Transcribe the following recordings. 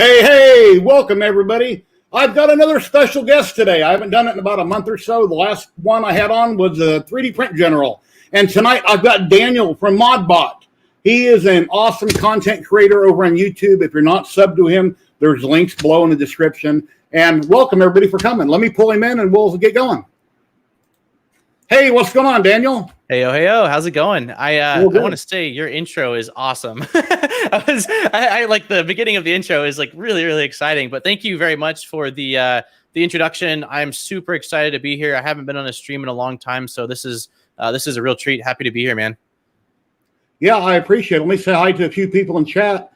Hey, welcome everybody. I've got another special guest today. I haven't done it in about a month or so. The last one I had on was a 3D print general. And tonight I've got Daniel from MODBOT. He is an awesome content creator over on YouTube. If you're not subbed to him, there's links below in the description. And welcome everybody for coming. Let me pull him in and we'll get going. Hey, what's going on, Daniel? Heyo, how's it going? I want to say your intro is awesome. I like the beginning of the intro is like really exciting. But thank you very much for the introduction. I'm super excited to be here. I haven't been on a stream in a long time, so this is a real treat. Happy to be here, man. Yeah, I appreciate it. Let me say hi to a few people in chat.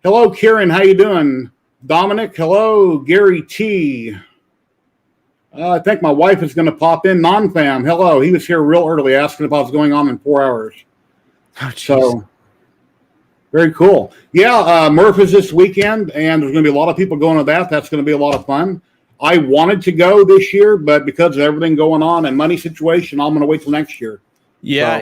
Hello, Kieran. How you doing? Dominic. Hello, Gary T. I think my wife is going to pop in. Non-fam, hello. He was here real early asking if I was going on in 4 hours. Oh, so, very cool. Yeah, Murph is this weekend, and there's going to be a lot of people going to that. That's going to be a lot of fun. I wanted to go this year, but because of everything going on and money situation, I'm going to wait till next year. Yeah,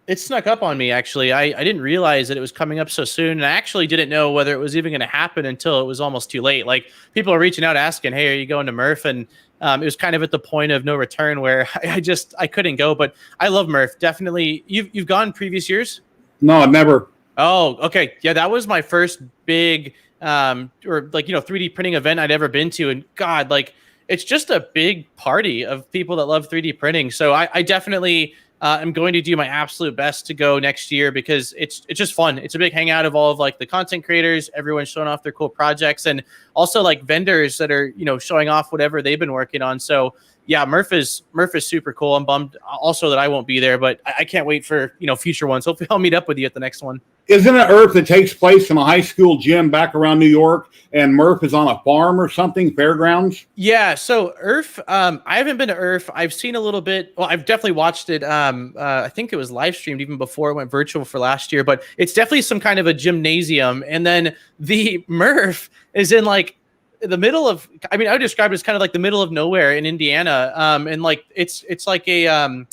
it snuck up on me, actually. I didn't realize that it was coming up so soon, and I actually didn't know whether it was even going to happen until it was almost too late. Like, people are reaching out asking, hey, are you going to Murph? And it was kind of at the point of no return where I couldn't go. But I love Murph. Definitely. You've gone previous years? No, never. Oh, okay. Yeah, that was my first big 3D printing event I'd ever been to. And God, like, it's just a big party of people that love 3D printing. So I definitely... I'm going to do my absolute best to go next year because it's just fun. It's a big hangout of all of like the content creators, everyone showing off their cool projects, and also like vendors that are, showing off whatever they've been working on. So yeah, Murph is super cool. I'm bummed also that I won't be there, but I can't wait for, future ones. Hopefully I'll meet up with you at the next one. Isn't it Earth that takes place in a high school gym back around New York, and Murph is on a farm or something, fairgrounds? Yeah, so Earth, I haven't been to Earth. I've seen a little bit. Well, I've definitely watched it. I think it was live streamed even before it went virtual for last year, but it's definitely some kind of a gymnasium. And then the Murph is in like the middle of, I would describe it as kind of like the middle of nowhere in Indiana. And like, it's like a,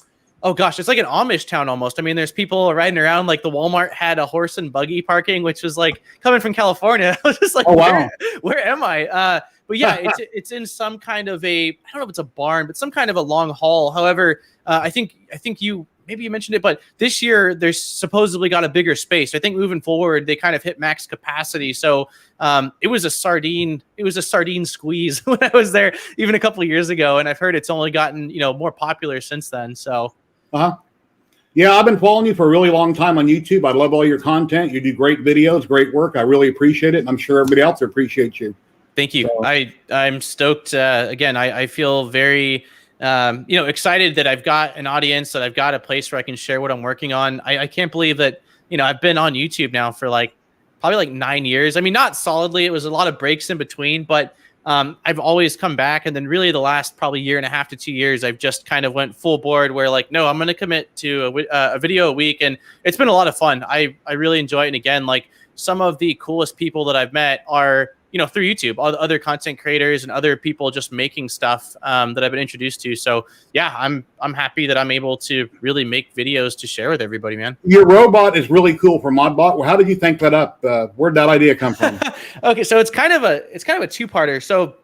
oh gosh, it's like an Amish town almost. There's people riding around. Like the Walmart had a horse and buggy parking, which was like coming from California. I was just like, oh, wow. Where am I? But yeah, it's in some kind of I don't know if it's a barn, but some kind of a long hall. However, I think maybe you mentioned it, but this year there's supposedly got a bigger space. I think moving forward, they kind of hit max capacity. So it was a sardine squeeze when I was there even a couple of years ago. And I've heard it's only gotten, more popular since then. So. Yeah, I've been following you for a really long time on YouTube. I love all your content. You do great videos, great work. I really appreciate it. And I'm sure everybody else appreciates you. Thank you. So. I'm stoked. Again, I feel very, excited that I've got an audience, that I've got a place where I can share what I'm working on. I can't believe that, I've been on YouTube now for probably 9 years. Not solidly. It was a lot of breaks in between, but I've always come back. And then really the last probably 1.5 to 2 years, I've just kind of went full board where no, I'm going to commit to a video a week. And it's been a lot of fun. I really enjoy it. And again, like some of the coolest people that I've met are, through YouTube, all the other content creators and other people just making stuff that I've been introduced to. So yeah, I'm happy that I'm able to really make videos to share with everybody, man. Your robot is really cool for MODBOT. Well, how did you think that up? Where'd that idea come from? Okay, so it's kind of a two-parter. So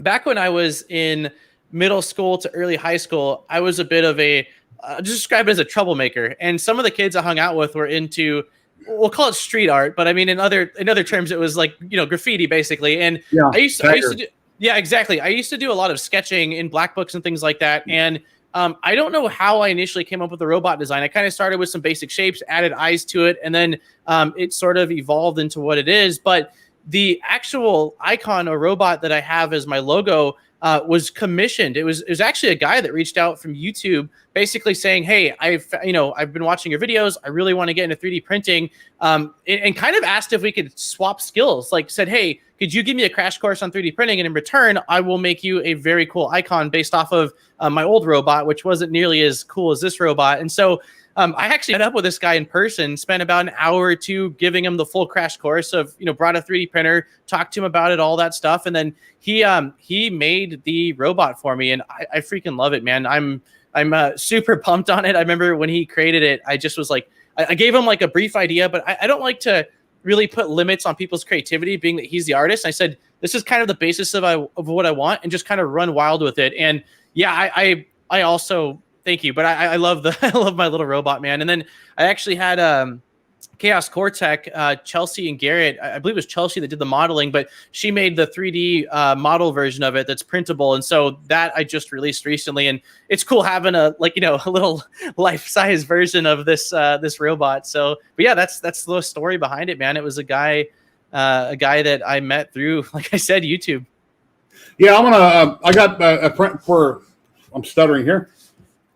back when I was in middle school to early high school, I was a bit of just describe it as a troublemaker. And some of the kids I hung out with were into, we'll call it street art, but in other terms, it was like, graffiti basically. And yeah, I used to do, yeah, exactly. I used to do a lot of sketching in black books and things like that. And I don't know how I initially came up with the robot design. I kind of started with some basic shapes, added eyes to it, and then it sort of evolved into what it is. But the actual icon or robot that I have as my logo was commissioned. It was actually a guy that reached out from YouTube, basically saying, "Hey, I've been watching your videos. I really want to get into 3D printing," and kind of asked if we could swap skills. Like said, "Hey, could you give me a crash course on 3D printing, and in return, I will make you a very cool icon based off of my old robot, which wasn't nearly as cool as this robot." And so I actually met up with this guy in person, spent about an hour or two giving him the full crash course of, brought a 3D printer, talked to him about it, all that stuff. And then he made the robot for me. And I freaking love it, man. I'm super pumped on it. I remember when he created it, I just was like, I gave him like a brief idea, but I don't like to really put limits on people's creativity, being that he's the artist. I said, this is kind of the basis of what I want, and just kind of run wild with it. And yeah, I also thank you, but I love I love my little robot, man. And then I actually had Chaos Core Tech, Chelsea and Garrett. I believe it was Chelsea that did the modeling, but she made the 3D model version of it that's printable. And so that I just released recently, and it's cool having a little life-size version of this robot. So, but yeah, that's the story behind it, man. It was a guy that I met through, like I said, YouTube. Yeah, I got a print for. I'm stuttering here.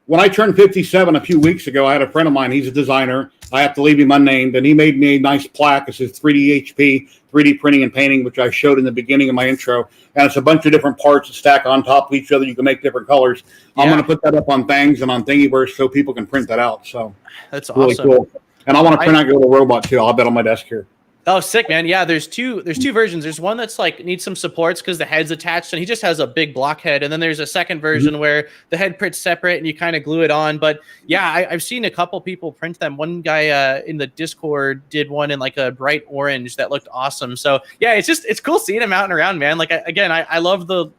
When I turned 57 a few weeks ago, I had a friend of mine. He's a designer. I have to leave him unnamed, and he made me a nice plaque. It says 3D HP, 3D printing and painting, which I showed in the beginning of my intro. And it's a bunch of different parts that stack on top of each other. You can make different colors. Yeah. I'm going to put that up on Thangs and on Thingiverse so people can print that out. So that's really awesome. Cool. And I want to print out your little robot too. I'll have that on my desk here. Oh, sick, man. Yeah, there's two versions. There's one that's like needs some supports because the head's attached and he just has a big block head. And then there's a second version where the head prints separate and you kind of glue it on. But yeah, I've seen a couple people print them. One guy in the Discord did one in like a bright orange that looked awesome. So yeah, it's cool seeing him out and around, man. Like I love the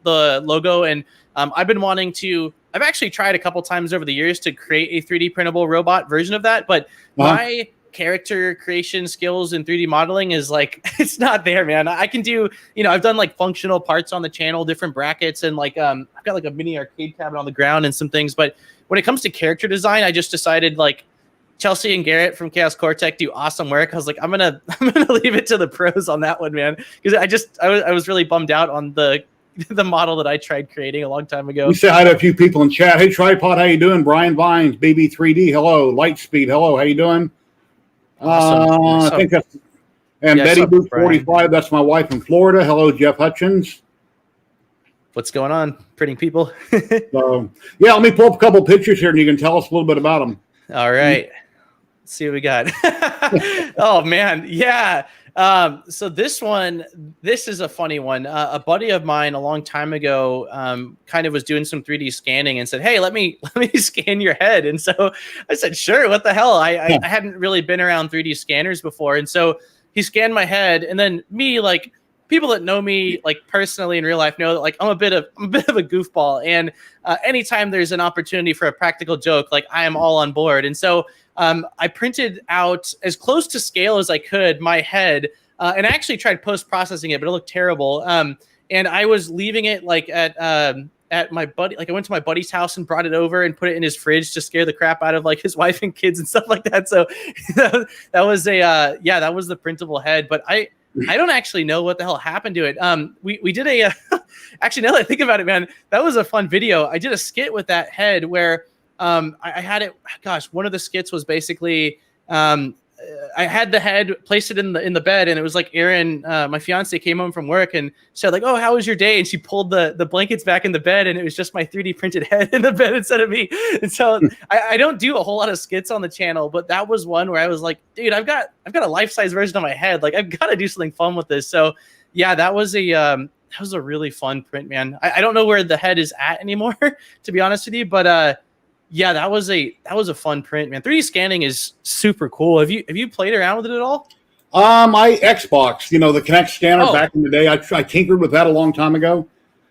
logo, and I've been wanting to. I've actually tried a couple times over the years to create a 3D printable robot version of that, but my character creation skills in 3D modeling is like, it's not there, man. I can do, I've done like functional parts on the channel, different brackets, and like I've got like a mini arcade cabinet on the ground and some things. But when it comes to character design, I just decided like Chelsea and Garrett from Chaos Core Tech do awesome work. I was like, I'm gonna leave it to the pros on that one, man, because I was really bummed out on the model that I tried creating a long time ago. We said hi to a few people in chat. Hey, Tripod, how you doing? Brian Vines, BB3D, hello. Lightspeed, hello. How you doing? Awesome. I think that's Betty Boot 45. That's my wife in Florida. Hello, Jeff Hutchins. What's going on, printing people? So yeah, let me pull up a couple pictures here, and you can tell us a little bit about them. All right, let's see what we got. Oh man, yeah. So this is a funny one. A buddy of mine a long time ago kind of was doing some 3D scanning and said, hey, let me scan your head. And so I said, sure, what the hell? I hadn't really been around 3D scanners before. And so he scanned my head, and then me, like people that know me like personally in real life know that like I'm a bit of a goofball. And anytime there's an opportunity for a practical joke, like I am all on board. And so I printed out as close to scale as I could my head, and I actually tried post-processing it, but it looked terrible. And I was leaving it like at my buddy, like I went to my buddy's house and brought it over and put it in his fridge to scare the crap out of like his wife and kids and stuff like that. So that was that was the printable head, but I don't actually know what the hell happened to it. We did actually, now that I think about it, man, that was a fun video. I did a skit with that head where I had it. Gosh, one of the skits was basically I had the head, placed it in the bed, and it was like Erin, my fiance, came home from work and said like, "Oh, how was your day?" And she pulled the blankets back in the bed, and it was just my 3D printed head in the bed instead of me. And so I don't do a whole lot of skits on the channel, but that was one where I was like, dude, I've got a life size version of my head. Like I've got to do something fun with this. So yeah, that was a really fun print, man. I don't know where the head is at anymore, to be honest with you, but yeah, that was a fun print, man. 3D scanning is super cool. Have you played around with it at all? I Xbox, the Kinect scanner back in the day. I tinkered with that a long time ago,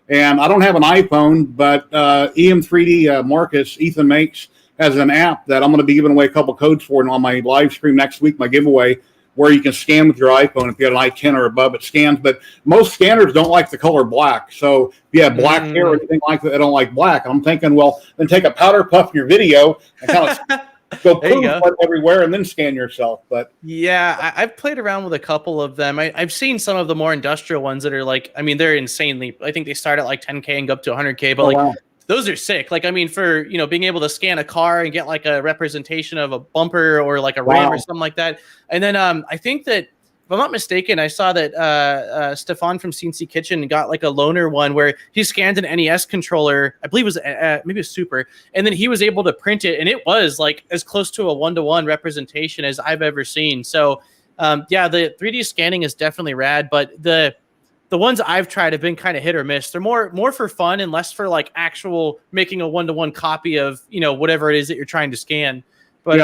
and I don't have an iPhone, but EM3D Marcus Ethan makes has an app that I'm going to be giving away a couple codes for, and on my live stream next week, my giveaway, where you can scan with your iPhone. If you got an i10 or above, it scans. But most scanners don't like the color black. So if you have black hair or anything like that, they don't like black. And I'm thinking, well, then take a powder puff in your video and kind of go everywhere and then scan yourself. But yeah, I've played around with a couple of them. I've seen some of the more industrial ones that are like, I mean, they're insanely, I think they start at like 10K and go up to 100K. But those are sick. Like, I mean, for, being able to scan a car and get like a representation of a bumper or like a ram or something like that. And then I think that, if I'm not mistaken, I saw that Stefan from CNC Kitchen got like a loaner one where he scanned an NES controller. I believe it was maybe a Super. And then he was able to print it. And it was like as close to a 1-to-1 representation as I've ever seen. So yeah, the 3D scanning is definitely rad, but the ones I've tried have been kind of hit or miss. They're more for fun and less for like actual making a 1-to-1 copy of, whatever it is that you're trying to scan. But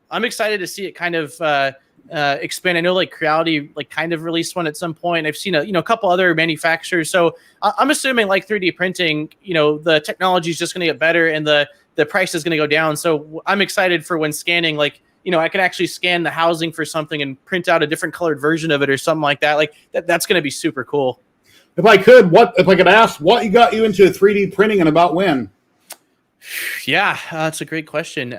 I'm excited to see it kind of expand. I know like Creality like kind of released one at some point. I've seen a couple other manufacturers. So I'm assuming like 3D printing, the technology is just going to get better and the price is going to go down. So I'm excited for when scanning, like, I can actually scan the housing for something and print out a different colored version of it or something like that. Like that's going to be super cool. If I could ask what got you into 3D printing and about when? Yeah, that's a great question.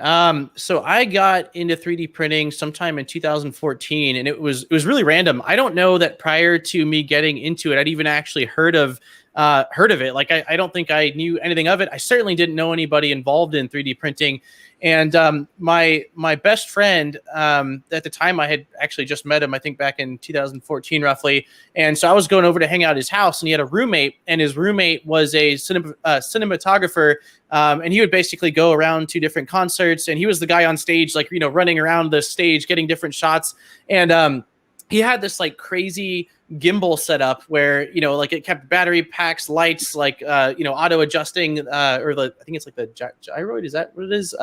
So I got into 3D printing sometime in 2014, and it was really random. I don't know that prior to me getting into it, I'd even actually heard of it. Like I don't think I knew anything of it. I certainly didn't know anybody involved in 3D printing. And my best friend at the time, I had actually just met him, I think back in 2014 roughly. And so I was going over to hang out at his house, and he had a roommate, and his roommate was a cinematographer. And he would basically go around to different concerts, and he was the guy on stage, like, running around the stage, getting different shots. And he had this like crazy gimbal setup where, like it kept battery packs, lights, like, auto adjusting, or I think it's like the gyroid. Is that what it is?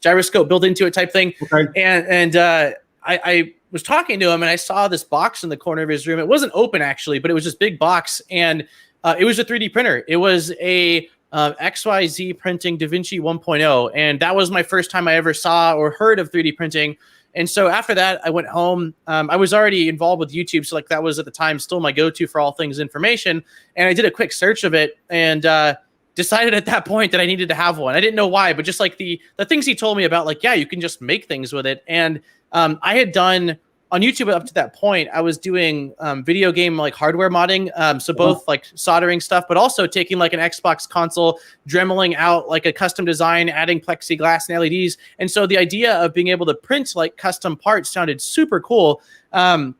Gyroscope built into it type thing. Okay. And I was talking to him, and I saw this box in the corner of his room. It wasn't open actually, but it was this big box, and it was a 3D printer. It was a XYZ printing DaVinci 1.0. And that was my first time I ever saw or heard of 3D printing. And so after that, I went home. I was already involved with YouTube. So like that was at the time still my go-to for all things information. And I did a quick search of it and decided at that point that I needed to have one. I didn't know why, but just like the things he told me about, like, yeah, you can just make things with it. And I had done on YouTube up to that point, I was doing video game like hardware modding. So both like soldering stuff, but also taking like an Xbox console, dremeling out like a custom design, adding plexiglass and LEDs. And so the idea of being able to print like custom parts sounded super cool. And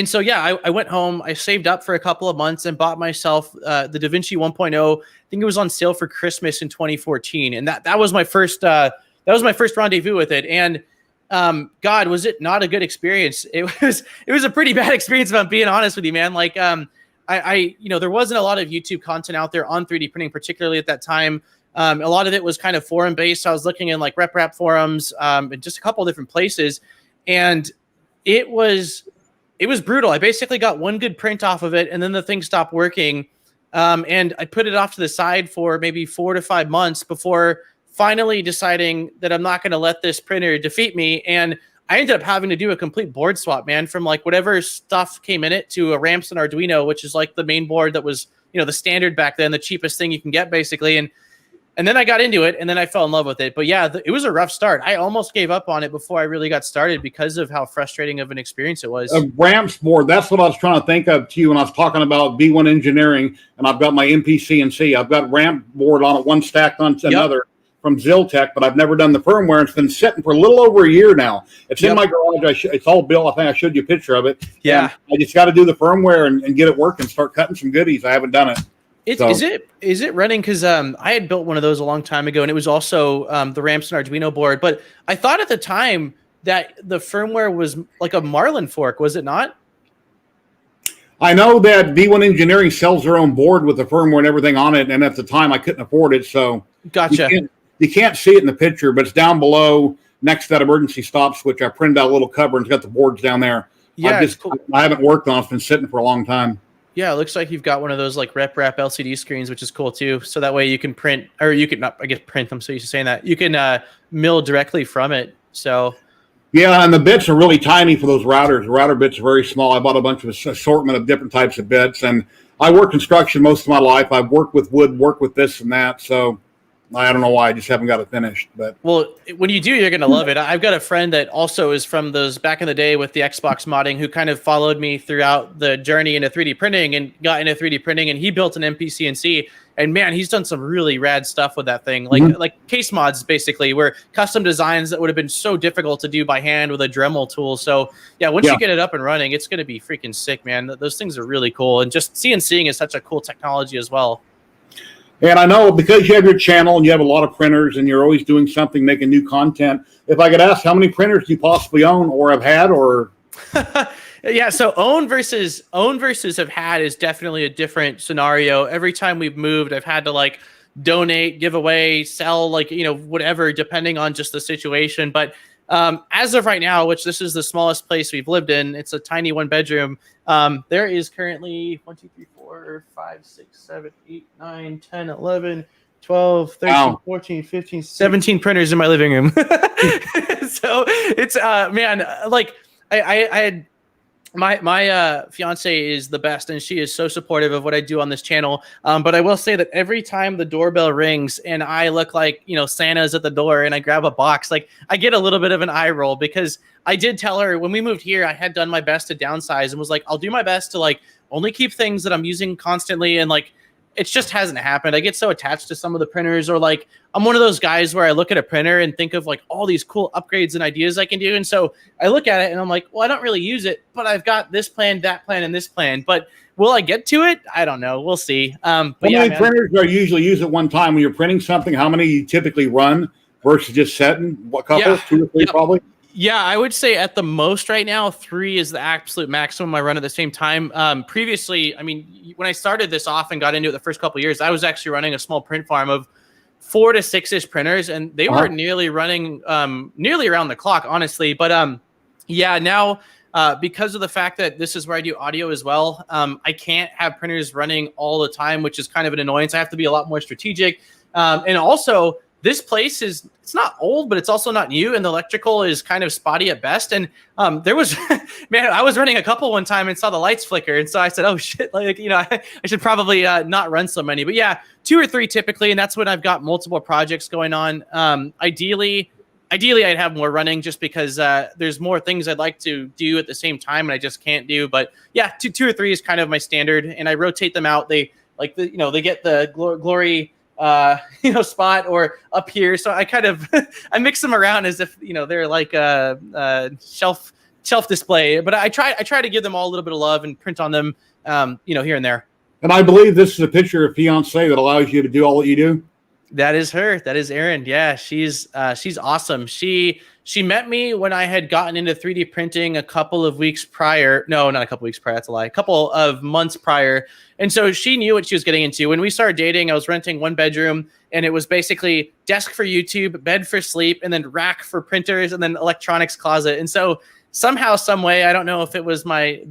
so, yeah, I went home, I saved up for a couple of months and bought myself the DaVinci 1.0. I think it was on sale for Christmas in 2014. And that was my first rendezvous with it. And God, was it not a good experience? It was a pretty bad experience, if I'm being honest with you, man. Like, there wasn't a lot of YouTube content out there on 3D printing, particularly at that time. A lot of it was kind of forum based. So I was looking in like RepRap forums, and just a couple of different places. And it was brutal. I basically got one good print off of it, and then the thing stopped working. And I put it off to the side for maybe 4 to 5 months before finally deciding that I'm not going to let this printer defeat me. And I ended up having to do a complete board swap, man, from like whatever stuff came in it to a ramps and Arduino, which is like the main board that was, the standard back then, the cheapest thing you can get basically. And then I got into it, and then I fell in love with it. But yeah, it was a rough start. I almost gave up on it before I really got started because of how frustrating of an experience it was. A ramps board, that's what I was trying to think of to you when I was talking about B1 engineering, and I've got my MPCNC. I've got ramp board on it, one stacked on another. Yep. From ZYLTECH, but I've never done the firmware. It's been sitting for a little over a year now. It's in my garage. It's all built. I think I showed you a picture of it. Yeah. And I just got to do the firmware and get it working, start cutting some goodies. I haven't done it. Is it running? Because I had built one of those a long time ago, and it was also the ramps and Arduino board. But I thought at the time that the firmware was like a Marlin fork, was it not? I know that B1 Engineering sells their own board with the firmware and everything on it, and at the time I couldn't afford it, so gotcha. You can't see it in the picture, but it's down below next to that emergency stop switch. I printed out a little cover and it's got the boards down there. Yeah, it's cool. I haven't worked on it. It's been sitting for a long time. Yeah, it looks like you've got one of those like RepRap LCD screens, which is cool too. So that way you can print, or you can not, I guess print. I'm so used to saying that. You can mill directly from it. So yeah, and the bits are really tiny for those routers. The router bits are very small. I bought a bunch of assortment of different types of bits, and I work construction most of my life. I've worked with wood, worked with this and that, so I don't know why. I just haven't got it finished. But well, when you do, you're going to love it. I've got a friend that also is from those back in the day with the Xbox modding, who kind of followed me throughout the journey into 3D printing and got into 3D printing. And he built an MPCNC. And man, he's done some really rad stuff with that thing. Like case mods, basically, where custom designs that would have been so difficult to do by hand with a Dremel tool. So yeah, once you get it up and running, it's going to be freaking sick, man. Those things are really cool. And just CNCing is such a cool technology as well. And I know because you have your channel and you have a lot of printers and you're always doing something, making new content. If I could ask, how many printers do you possibly own or have had, or? Yeah, so own versus have had is definitely a different scenario. Every time we've moved, I've had to like donate, give away, sell, like, whatever, depending on just the situation. But As of right now, which this is the smallest place we've lived in, it's a tiny 1-bedroom. There is currently 1, 2, 3, 4, 5, 6, 7, 8, 9, 10, 11, 12, 13, wow. 14, 15, 17 printers in my living room. So it's, man, like I had, my fiance is the best, and she is so supportive of what I do on this channel. But I will say that every time the doorbell rings and I look like, Santa's at the door and I grab a box, like I get a little bit of an eye roll, because I did tell her when we moved here, I had done my best to downsize and was like, I'll do my best to like only keep things that I'm using constantly. And like, it just hasn't happened. I get so attached to some of the printers, or like I'm one of those guys where I look at a printer and think of like all these cool upgrades and ideas I can do. And so I look at it and I'm like, well, I don't really use it, but I've got this plan, that plan, and this plan. But will I get to it? I don't know. We'll see. But how many printers are usually used at one time when you're printing something? How many you typically run versus just setting? What couple? 2 or 3 probably? Yeah, I would say at the most right now, 3 is the absolute maximum I run at the same time. Previously, I mean, when I started this off and got into it the first couple of years, I was actually running a small print farm of 4 to 6-ish printers, and they were nearly running nearly around the clock, honestly. But yeah, now because of the fact that this is where I do audio as well, I can't have printers running all the time, which is kind of an annoyance. I have to be a lot more strategic. And also, this place it's not old, but it's also not new, and the electrical is kind of spotty at best. And there was, man, I was running a couple one time and saw the lights flicker, and so I said, oh shit, like I should probably not run so many. But yeah, 2 or 3 typically, and that's when I've got multiple projects going on. Ideally, I'd have more running, just because there's more things I'd like to do at the same time, and I just can't do. But yeah, 2 or 3 is kind of my standard, and I rotate them out. They like they get the glory spot or up here, so I kind of I mix them around as if they're like a shelf display. But I try to give them all a little bit of love and print on them here and there. And I believe this is a picture of fiance that allows you to do all that you do. That is her. That is Erin. Yeah, she's awesome. She met me when I had gotten into 3D printing a couple of weeks prior. No, not a couple of weeks prior. That's a lie. A couple of months prior. And so she knew what she was getting into. When we started dating, I was renting 1 bedroom, and it was basically desk for YouTube, bed for sleep, and then rack for printers, and then electronics closet. And so somehow, some way, I don't know if it was my,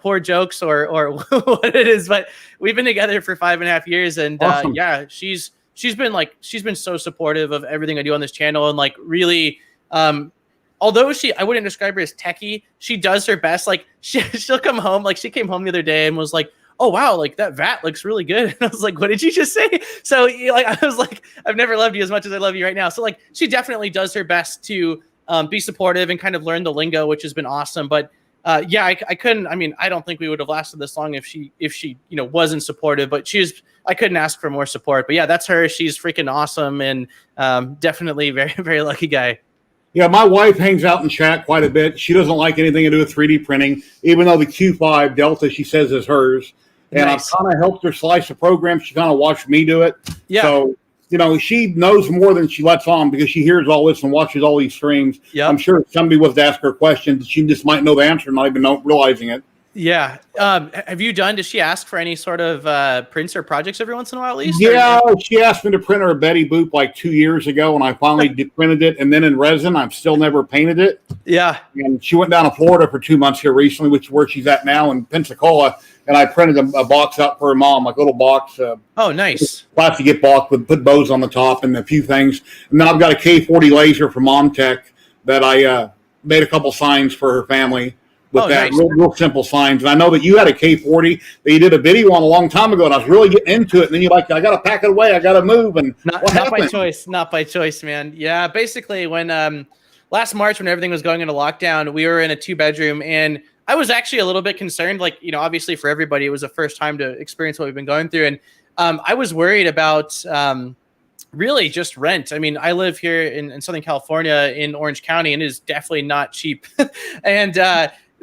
poor jokes or what it is, but we've been together for 5.5 years. And awesome. Yeah, she's been so supportive of everything I do on this channel, and like really, although I wouldn't describe her as techie, she does her best. Like she'll come home, like she came home the other day and was like, oh wow, like that vat looks really good. And I was like, what did you just say? So like I was like, I've never loved you as much as I love you right now. So like she definitely does her best to be supportive and kind of learn the lingo, which has been awesome. But yeah, I couldn't. I mean, I don't think we would have lasted this long if she wasn't supportive. But I couldn't ask for more support. But yeah, that's her. She's freaking awesome, and definitely very, very lucky guy. Yeah, my wife hangs out in chat quite a bit. She doesn't like anything to do with 3D printing, even though the Q5 Delta she says is hers. And nice. I've kind of helped her slice the program. She kind of watched me do it. Yeah. So, she knows more than she lets on, because she hears all this and watches all these streams. Yep. I'm sure if somebody was to ask her a question, she just might know the answer, not even realizing it. Yeah. Does she ask for any sort of prints or projects every once in a while at least? Yeah, she asked me to print her a Betty Boop like 2 years ago, and I finally printed it, and then in resin. I've still never painted it. Yeah. And she went down to Florida for 2 months here recently, which is where she's at now in Pensacola, and I printed a box out for her mom, like a little box. Oh, nice. Plastic get box with put bows on the top and a few things. And then I've got a K40 laser from Mom Tech that I made a couple signs for her family. With that, nice. real simple signs. And I know that you had a K40 that you did a video on a long time ago, and I was really getting into it. And then you're like, I got to pack it away. I got to move. And not by choice. Not by choice, man. Yeah, basically when last March, when everything was going into lockdown, we were in a 2-bedroom, and I was actually a little bit concerned. Like, obviously for everybody, it was the first time to experience what we've been going through. And I was worried about really just rent. I mean, I live here in Southern California in Orange County, and it is definitely not cheap. And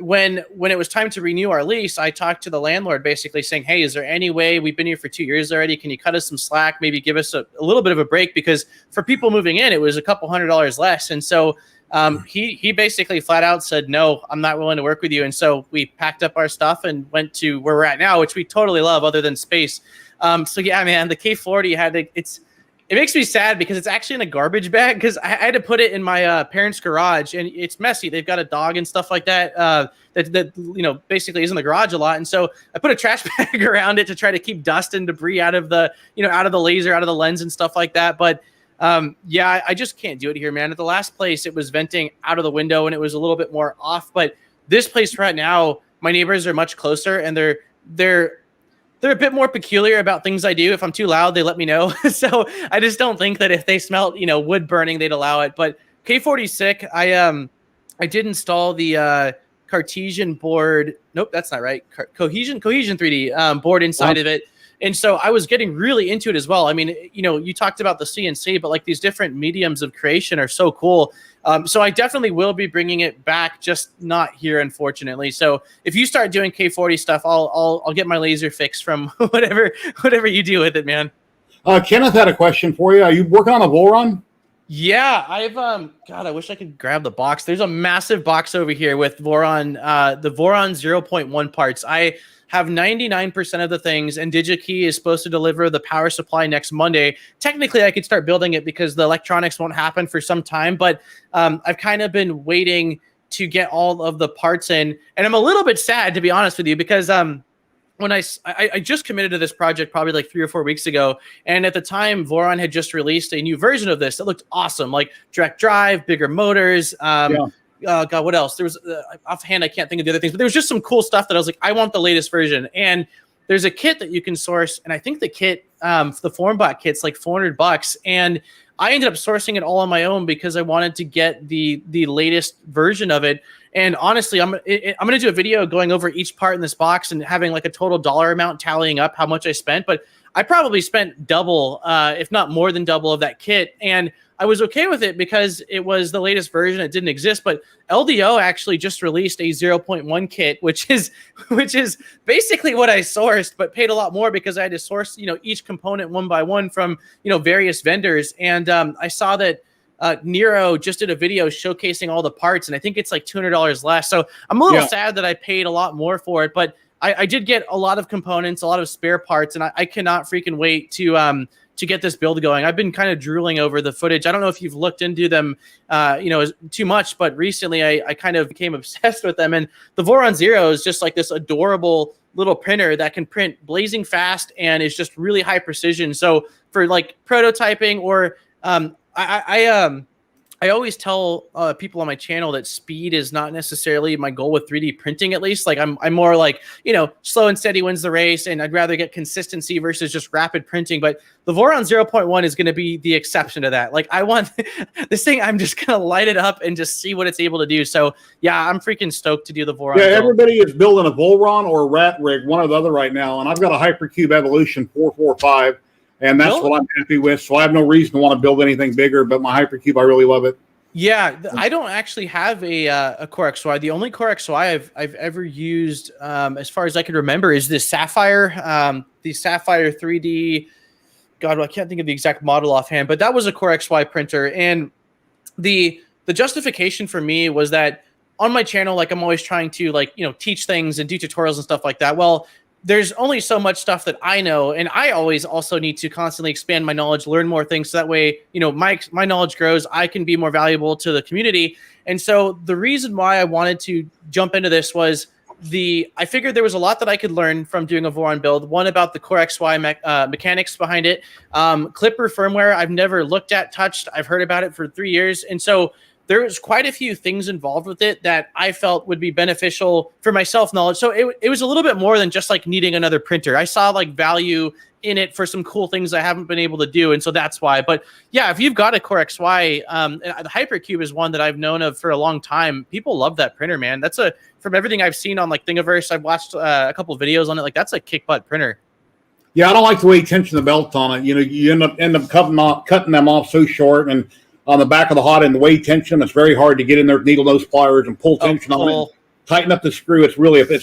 when it was time to renew our lease, I talked to the landlord basically saying, hey, is there any way, we've been here for 2 years already, can you cut us some slack, maybe give us a little bit of a break? Because for people moving in, it was a couple $100 less. And so he basically flat out said, no, I'm not willing to work with you. And so we packed up our stuff and went to where we're at now, which we totally love other than space. So yeah, man, the K40 It makes me sad because it's actually in a garbage bag because I had to put it in my parents' garage, and it's messy. They've got a dog and stuff like that that basically is in the garage a lot. And so I put a trash bag around it to try to keep dust and debris out of the out of the laser, out of the lens and stuff like that. But yeah, I just can't do it here, man. At the last place, it was venting out of the window and it was a little bit more off. But this place right now, my neighbors are much closer, and they're a bit more peculiar about things I do. If I'm too loud, they let me know. So I just don't think that if they smelt, wood burning, they'd allow it. But K40 sick. I did install the Cartesian board. Nope, that's not right. Cohesion 3D board inside of it. And so I was getting really into it as well. I mean, you talked about the CNC, but like these different mediums of creation are so cool. So I definitely will be bringing it back, just not here, unfortunately. So if you start doing K40 stuff, I'll get my laser fix from whatever you do with it, man. Kenneth had a question for you. Are you working on a Voron? Yeah, I've God, I wish I could grab the box. There's a massive box over here with Voron, the Voron 0.1 parts. I have 99% of the things, and DigiKey is supposed to deliver the power supply next Monday. Technically, I could start building it because the electronics won't happen for some time, but I've kind of been waiting to get all of the parts in, and I'm a little bit sad, to be honest with you, because when I just committed to this project probably like 3 or 4 weeks ago, and at the time, Voron had just released a new version of this that looked awesome, like direct drive, bigger motors, God, what else? There was offhand, I can't think of the other things, but there was just some cool stuff that I was like, I want the latest version. And there's a kit that you can source, and I think the kit, the FormBot kit's like $400, and I ended up sourcing it all on my own because I wanted to get the latest version of it. And honestly, I'm gonna do a video going over each part in this box and having like a total dollar amount tallying up how much I spent. But I probably spent double, if not more than double, of that kit, and I was okay with it because it was the latest version. It didn't exist, but LDO actually just released a 0.1 kit, which is basically what I sourced, but paid a lot more because I had to source, each component one by one from, various vendors. And I saw that Nero just did a video showcasing all the parts, and I think it's like $200 less. So I'm a little sad that I paid a lot more for it, but I did get a lot of components, a lot of spare parts, and I cannot freaking wait to get this build going. I've been kind of drooling over the footage. I don't know if you've looked into them, too much, but recently I kind of became obsessed with them. And the Voron Zero is just like this adorable little printer that can print blazing fast and is just really high precision. So for like prototyping or I always tell people on my channel that speed is not necessarily my goal with 3D printing, at least. Like I'm more like, slow and steady wins the race, and I'd rather get consistency versus just rapid printing. But the Voron 0.1 is going to be the exception to that. Like I want this thing, I'm just going to light it up and just see what it's able to do. So yeah, I'm freaking stoked to do the Voron. Yeah, everybody is building a Voron or a Rat Rig, one or the other right now. And I've got a Hypercube Evolution 445. And that's what I'm happy with. So I have no reason to want to build anything bigger, but my Hypercube, I really love it. Yeah, I don't actually have a Core XY. The only Core XY I've ever used, as far as I can remember, is this Sapphire, the Sapphire 3D. God, I can't think of the exact model offhand, but that was a Core XY printer. And the justification for me was that on my channel, like I'm always trying to teach things and do tutorials and stuff like that. Well, there's only so much stuff that I know, and I always also need to constantly expand my knowledge, learn more things, so that way, my knowledge grows, I can be more valuable to the community. And so the reason why I wanted to jump into this was I figured there was a lot that I could learn from doing a Voron build. One, about the Core XY mechanics behind it. Clipper firmware, I've never looked at, touched. I've heard about it for 3 years. And so there's quite a few things involved with it that I felt would be beneficial for my self-knowledge. So it was a little bit more than just like needing another printer. I saw like value in it for some cool things I haven't been able to do. And so that's why. But yeah, if you've got a Core XY, the Hypercube is one that I've known of for a long time. People love that printer, man. That's from everything I've seen on like Thingiverse, I've watched a couple of videos on it. Like that's a kick butt printer. Yeah, I don't like the way you tension the belts on it. You end up cutting them off so short, and on the back of the hot end, the way you tension, it's very hard to get in there with needle nose pliers and pull tension on it. Tighten up the screw. It's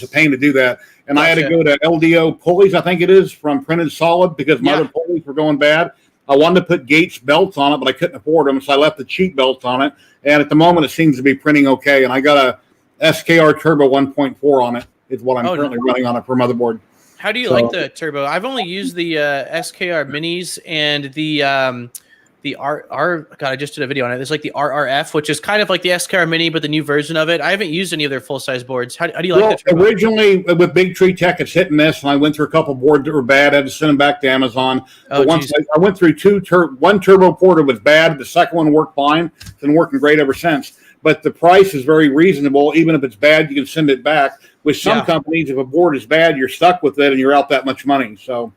a pain to do that. And I had to go to LDO pulleys, I think it is, from Printed Solid, because my other pulleys were going bad. I wanted to put Gates belts on it, but I couldn't afford them, so I left the cheap belts on it. And at the moment, it seems to be printing okay. And I got a SKR Turbo 1.4 on it, is what I'm currently running on it for motherboard. How do you like the turbo? I've only used the SKR minis and the God, I just did a video on it. There's like the RRF, which is kind of like the SKR mini, but the new version of it. I haven't used any of their full size boards. How do you like the turbo? Originally with Big Tree Tech, it's hit and miss, and I went through a couple boards that were bad. I had to send them back to Amazon. But once I went through one turbo port was bad. The second one worked fine. It's been working great ever since. But the price is very reasonable. Even if it's bad, you can send it back. With some companies, if a board is bad, you're stuck with it, and you're out that much money. So,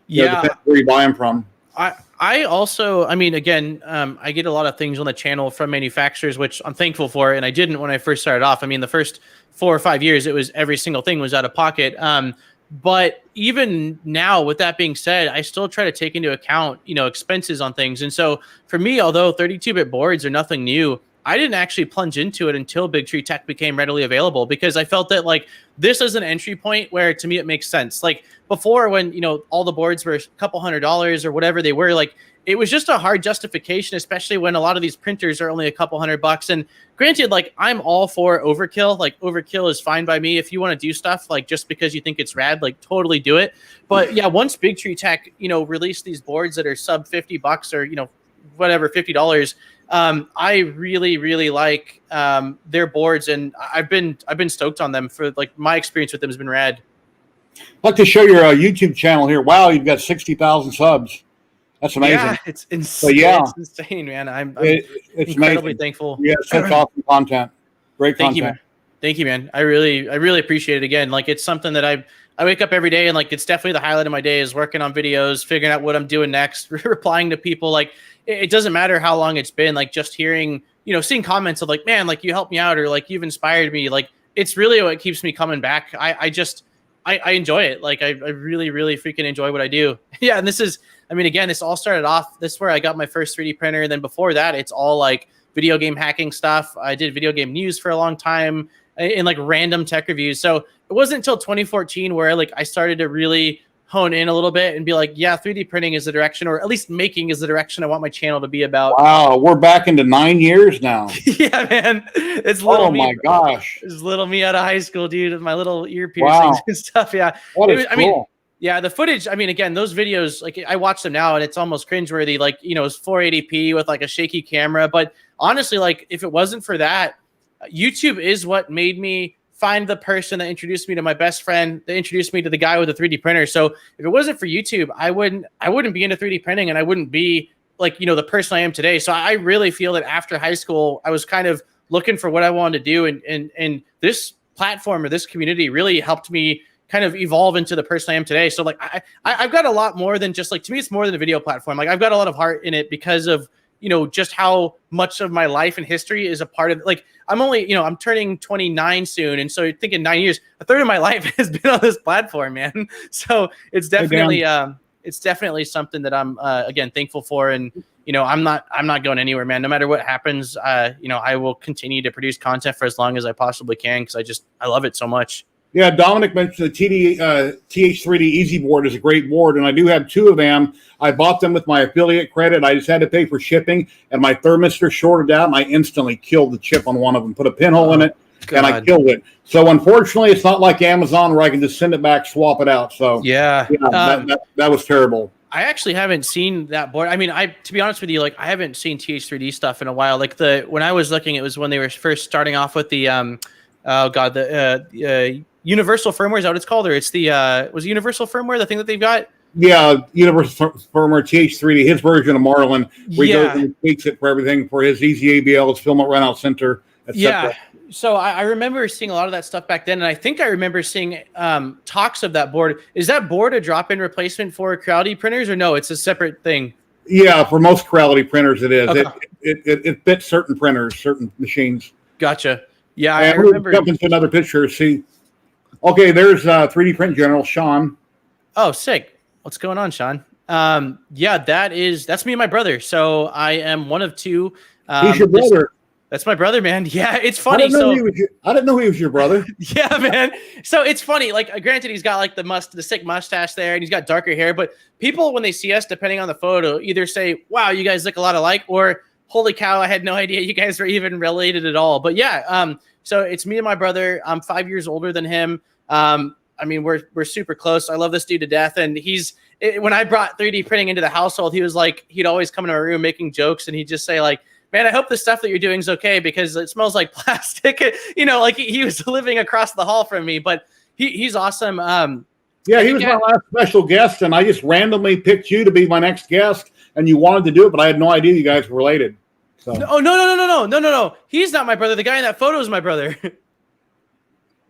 depends where you buy them from. I also, I mean, again, I get a lot of things on the channel from manufacturers, which I'm thankful for, and I didn't when I first started off. I mean, the first 4 or 5 years, it was every single thing was out of pocket. But even now, with that being said, I still try to take into account, expenses on things. And so for me, although 32-bit boards are nothing new, I didn't actually plunge into it until Big Tree Tech became readily available, because I felt that like this is an entry point where to me it makes sense. Like before, when all the boards were a couple $100s or whatever they were, like it was just a hard justification, especially when a lot of these printers are only a couple $100. And granted, like I'm all for overkill. Like overkill is fine by me. If you want to do stuff like just because you think it's rad, like totally do it. But yeah, once Big Tree Tech released these boards that are sub $50 or whatever $50. I really, really like their boards, and I've been stoked on them. For like my experience with them has been rad. I'd like to show your YouTube channel here. Wow, you've got 60,000 subs. That's amazing. Yeah, it's insane. It's insane, man. I'm it's incredibly thankful. Yeah, such awesome content. Great content. Thank you, man. I really appreciate it. Again, like it's something that I wake up every day, and like it's definitely the highlight of my day is working on videos, figuring out what I'm doing next, replying to people. Like it doesn't matter how long it's been, like just hearing, seeing comments of like, man, like you helped me out, or like you've inspired me. Like it's really what keeps me coming back. I enjoy it. Like I really, really freaking enjoy what I do. Yeah. And again, this all started off, this is where I got my first 3D printer. And then before that, it's all like video game hacking stuff. I did video game news for a long time in like random tech reviews. So it wasn't until 2014 where like I started to really hone in a little bit and be like, yeah, 3D printing is the direction, or at least making is the direction I want my channel to be about. Wow, we're back into 9 years now. Yeah, man. It's little me. Oh my gosh. It's little me out of high school, dude, with my little ear piercings and stuff. Yeah. Cool. I mean, yeah, the footage, I mean, again, those videos, like I watch them now and it's almost cringeworthy. Like, it's 480p with like a shaky camera. But honestly, like if it wasn't for that, YouTube is what made me find the person that introduced me to my best friend, that introduced me to the guy with the 3D printer. So if it wasn't for YouTube, I wouldn't be into 3D printing, and I wouldn't be like, the person I am today. So I really feel that after high school, I was kind of looking for what I wanted to do. And this platform or this community really helped me kind of evolve into the person I am today. So like, I've got a lot more than just like, to me, it's more than a video platform. Like I've got a lot of heart in it because of, just how much of my life and history is a part of, like, I'm only, I'm turning 29 soon. And so you're thinking 9 years, a third of my life has been on this platform, man. So it's definitely, something that I'm, again, thankful for. And, I'm not going anywhere, man. No matter what happens, I will continue to produce content for as long as I possibly can. Cause I love it so much. Yeah, Dominic mentioned the TH3D Easy Board is a great board, and I do have 2 of them. I bought them with my affiliate credit. I just had to pay for shipping, and my thermistor shorted out, and I instantly killed the chip on one of them, put a pinhole in it, and I killed it. So unfortunately, it's not like Amazon where I can just send it back, swap it out. So that was terrible. I actually haven't seen that board. I mean, to be honest with you, like I haven't seen TH3D stuff in a while. Like when I was looking, it was when they were first starting off with the universal firmware, is that what it's called? Or it's the was Universal Firmware the thing that they've got? Yeah, Universal Firmware TH3D, his version of Marlin, where he goes and tweaks it for everything for his easy ABL, his filament runout center, etc. Yeah. So I remember seeing a lot of that stuff back then, and I think I remember seeing talks of that board. Is that board a drop-in replacement for Creality printers, or no? It's a separate thing. Yeah, for most Creality printers, it is. Okay. It fits certain printers, certain machines. Gotcha. Yeah, I remember. Jump into another picture. See. Okay, there's 3D Print General, Sean. Oh, sick. What's going on, Sean? Yeah, that's me and my brother. So I am one of 2. He's your brother. That's my brother, man. Yeah, it's funny. I didn't know he was your brother. Yeah, man. So it's funny. Like, granted, he's got like the sick mustache there, and he's got darker hair. But people, when they see us, depending on the photo, either say, "Wow, you guys look a lot alike," or "Holy cow, I had no idea you guys were even related at all." But yeah, so it's me and my brother. I'm 5 years older than him. I mean, we're super close. I love this dude to death. And when I brought 3D printing into the household, he was like, he'd always come into my room making jokes, and he'd just say like, man, I hope the stuff that you're doing is okay because it smells like plastic. Like he was living across the hall from me, but he's awesome. Yeah, he was my last special guest, and I just randomly picked you to be my next guest, and you wanted to do it, but I had no idea you guys were related. So. No. He's not my brother. The guy in that photo is my brother.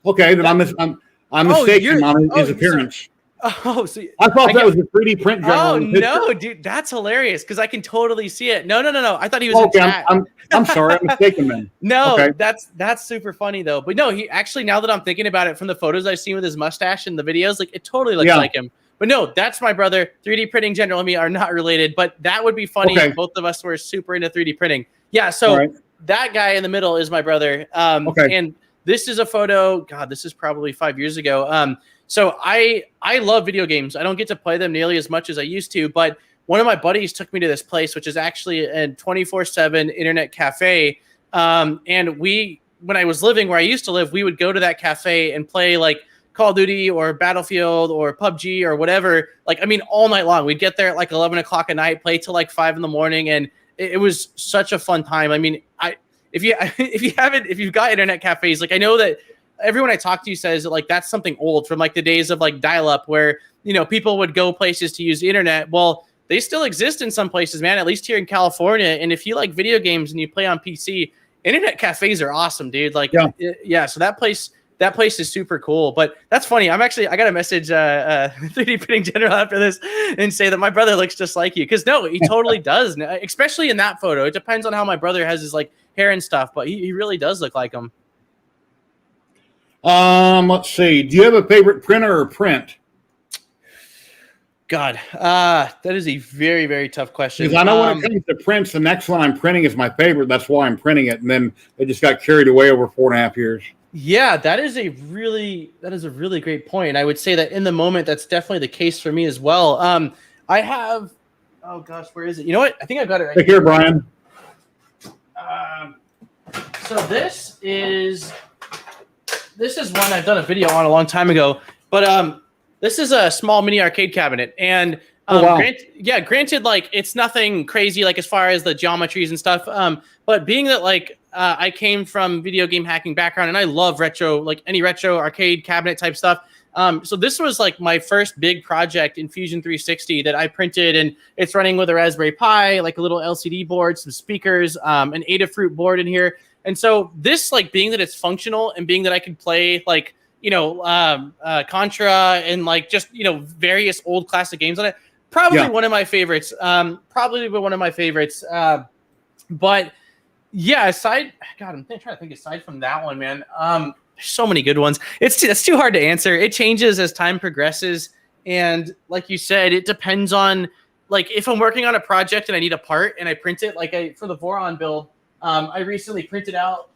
Okay, then I'm mistaken on his appearance. Oh, so I thought that was a 3D print general. Oh no, dude, that's hilarious because I can totally see it. No. I thought he was in chat. I'm sorry, I'm mistaken then. No, okay. that's super funny though. But no, he actually, now that I'm thinking about it, from the photos I've seen with his mustache and the videos, like it totally looks like him. But no, that's my brother. 3D printing general and me are not related, but that would be funny if both of us were super into 3D printing. Yeah, so that guy in the middle is my brother. And this is a photo. God, this is probably 5 years ago. So I love video games. I don't get to play them nearly as much as I used to, but one of my buddies took me to this place, which is actually a 24/7 internet cafe. And when I was living where I used to live, we would go to that cafe and play like Call of Duty or Battlefield or PUBG or whatever. Like, I mean, all night long. We'd get there at like 11 o'clock at night, play till like 5 a.m. And it was such a fun time. I mean, if you've got internet cafes, like I know that everyone I talk to says that like that's something old from like the days of like dial-up where, people would go places to use the internet. Well, they still exist in some places, man, at least here in California. And if you like video games and you play on PC, internet cafes are awesome, dude. Like, so that place is super cool. But that's funny. I got a message 3D printing general after this and say that my brother looks just like you. Because no, he totally does, especially in that photo. It depends on how my brother has his like hair and stuff, but he really does look like him. Let's see. Do you have a favorite printer or print? God, that is a very, very tough question. Because I know when it comes to prints, the next one I'm printing is my favorite. That's why I'm printing it. And then it just got carried away over 4.5 years. Yeah, that is a really great point. I would say that in the moment, that's definitely the case for me as well. I have, oh gosh, where is it? You know what? I think I've got it right here. Take care, Brian. So this is one I've done a video on a long time ago, but this is a small mini arcade cabinet, and granted, like it's nothing crazy like as far as the geometries and stuff. But being that like I came from video game hacking background and I love retro, like any retro arcade cabinet type stuff. So this was like my first big project in Fusion 360 that I printed, and it's running with a Raspberry Pi, like a little LCD board, some speakers, an Adafruit board in here. And so this, like being that it's functional and being that I could play like, Contra and like just, various old classic games on it, probably one of my favorites. But yeah, I'm trying to think aside from that one, man. There's so many good ones. It's too hard to answer. It changes as time progresses. And like you said, it depends on like if I'm working on a project and I need a part and I print it, like for the Voron build, I recently printed out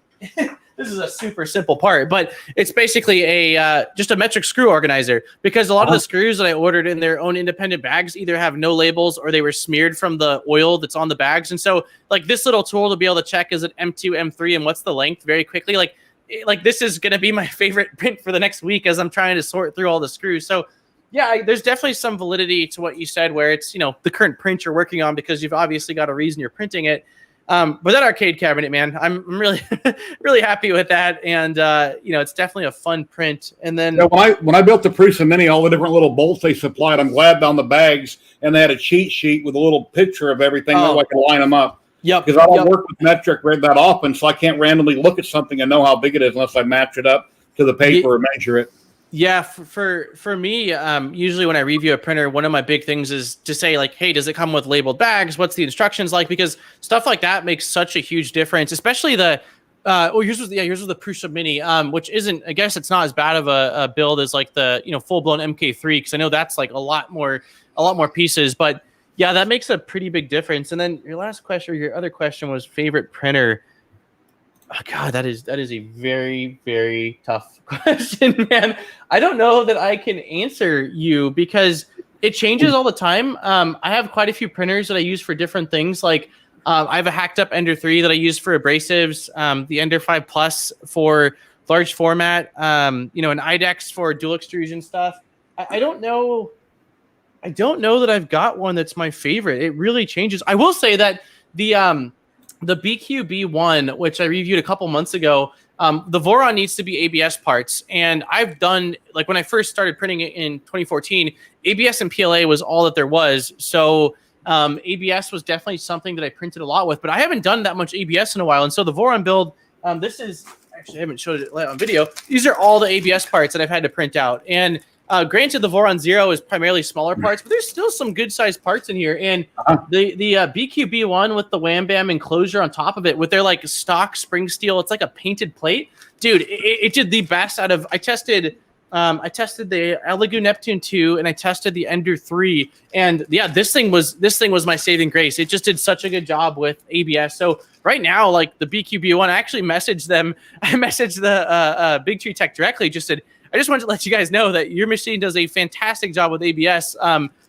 this is a super simple part, but it's basically just a metric screw organizer, because a lot of the screws that I ordered in their own independent bags either have no labels or they were smeared from the oil that's on the bags. And so like this little tool to be able to check, is it M2, M3, and what's the length very quickly. Like this is going to be my favorite print for the next week as I'm trying to sort through all the screws. So yeah, there's definitely some validity to what you said, where it's, the current print you're working on because you've obviously got a reason you're printing it. But that arcade cabinet, man, I'm really, really happy with that. And, it's definitely a fun print. And then when I built the Prusa Mini, all the different little bolts they supplied, I'm glad on the bags, and they had a cheat sheet with a little picture of everything that I can line them up. Yep. Because I don't work with metric that often, so I can't randomly look at something and know how big it is unless I match it up to the paper and measure it. Yeah, for me, usually when I review a printer, one of my big things is to say like, hey, does it come with labeled bags? What's the instructions like? Because stuff like that makes such a huge difference, especially yours was the Prusa Mini, which isn't, I guess it's not as bad of a build as like the, full blown MK3, because I know that's like a lot more pieces, but yeah, that makes a pretty big difference. And then your other question was favorite printer. Oh, God, that is a very, very tough question, man. I don't know that I can answer you because it changes all the time. I have quite a few printers that I use for different things. Like I have a hacked up Ender 3 that I use for abrasives, the Ender 5 Plus for large format, an IDEX for dual extrusion stuff. I don't know. I don't know that I've got one that's my favorite. It really changes. I will say that the BQB1, which I reviewed a couple months ago, the Voron needs to be ABS parts. And I've done, like when I first started printing it in 2014, ABS and PLA was all that there was. So ABS was definitely something that I printed a lot with, but I haven't done that much ABS in a while. And so the Voron build, this is, actually I haven't showed it on video. These are all the ABS parts that I've had to print out. And granted, the Voron Zero is primarily smaller parts, but there's still some good-sized parts in here. And the BQB one with the Wham Bam enclosure on top of it, with their like stock spring steel, it's like a painted plate, dude. It did the best out of. I tested the Elegoo Neptune 2 and I tested the Ender 3, and yeah, this thing was my saving grace. It just did such a good job with ABS. So right now, like the BQB one, I actually messaged them. I messaged the Big Tree Tech directly. Just said, I just wanted to let you guys know that your machine does a fantastic job with ABS.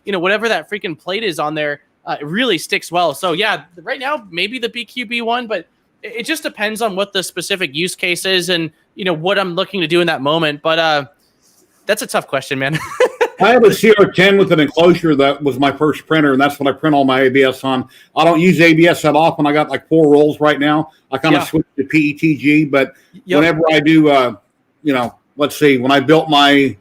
Whatever that freaking plate is on there, it really sticks well. So yeah, right now, maybe the BQB one, but it just depends on what the specific use case is and, what I'm looking to do in that moment. But that's a tough question, man. I have a CR10 with an enclosure that was my first printer, and that's what I print all my ABS on. I don't use ABS that often. I got like 4 rolls right now. I kind of switched to PETG, but whenever I do, let's see, when I built my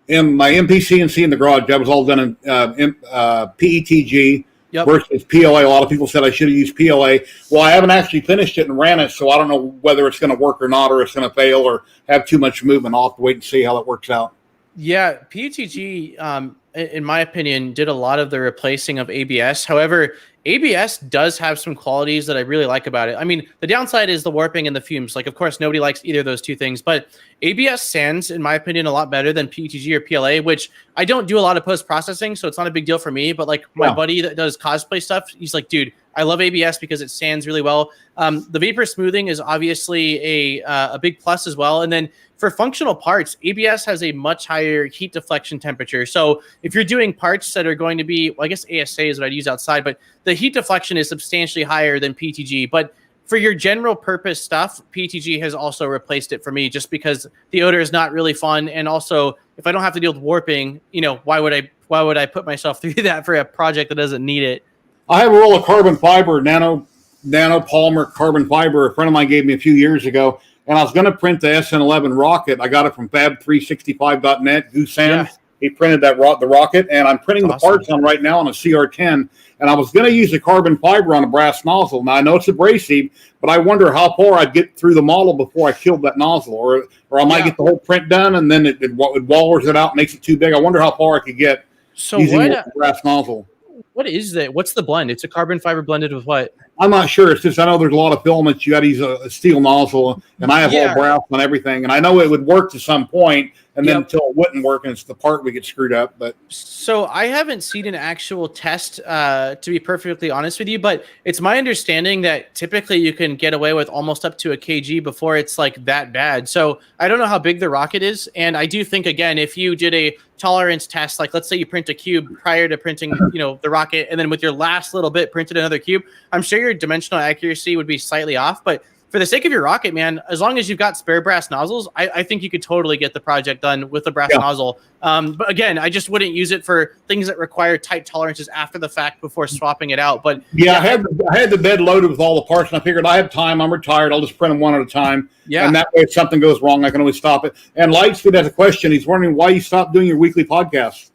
MPCNC in the garage, that was all done in PETG versus PLA. A lot of people said I should have used PLA. Well, I haven't actually finished it and ran it, so I don't know whether it's going to work or not, or it's going to fail or have too much movement. I'll have to wait and see how it works out. Yeah, PETG, in my opinion, did a lot of the replacing of ABS. However, ABS does have some qualities that I really like about it. I mean, the downside is the warping and the fumes. Like, of course, nobody likes either of those two things. But ABS sands, in my opinion, a lot better than PETG or PLA, which I don't do a lot of post-processing, so it's not a big deal for me. But, like, my buddy that does cosplay stuff, he's like, dude, I love ABS because it sands really well. The vapor smoothing is obviously a big plus as well. And then for functional parts, ABS has a much higher heat deflection temperature. So if you're doing parts that are going to be, well, I guess ASA is what I'd use outside, but the heat deflection is substantially higher than PETG. But for your general purpose stuff, PETG has also replaced it for me just because the odor is not really fun. And also, if I don't have to deal with warping, why would I put myself through that for a project that doesn't need it? I have a roll of carbon fiber, nanopolymer carbon fiber. A friend of mine gave me a few years ago, and I was going to print the SN11 rocket. I got it from fab365.net, Goosan. Yeah. He printed the rocket, and I'm printing the parts on right now on a CR10. And I was going to use a carbon fiber on a brass nozzle. Now, I know it's abrasive, but I wonder how far I'd get through the model before I killed that nozzle. Or I might get the whole print done, and then it wallers it out, makes it too big. I wonder how far I could get using a brass nozzle. What is that? What's the blend? It's a carbon fiber blended with what? I'm not sure. It's just I know there's a lot of filaments. You got to use a steel nozzle, and I have all brass on everything. And I know it would work to some point, and then until it wouldn't work, and it's the part we get screwed up. But so I haven't seen an actual test, to be perfectly honest with you. But it's my understanding that typically you can get away with almost up to a kg before it's like that bad. So I don't know how big the rocket is, and I do think again, if you did a tolerance test, like let's say you print a cube prior to printing, the rocket, and then with your last little bit printed another cube, I'm sure your dimensional accuracy would be slightly off. But for the sake of your rocket, man, as long as you've got spare brass nozzles, I think you could totally get the project done with a brass nozzle. But again, I just wouldn't use it for things that require tight tolerances after the fact before swapping it out. But I had the bed loaded with all the parts, and I figured I have time. I'm retired. I'll just print them one at a time. Yeah. And that way, if something goes wrong, I can always stop it. And Lightspeed has a question. He's wondering why you stopped doing your weekly podcast.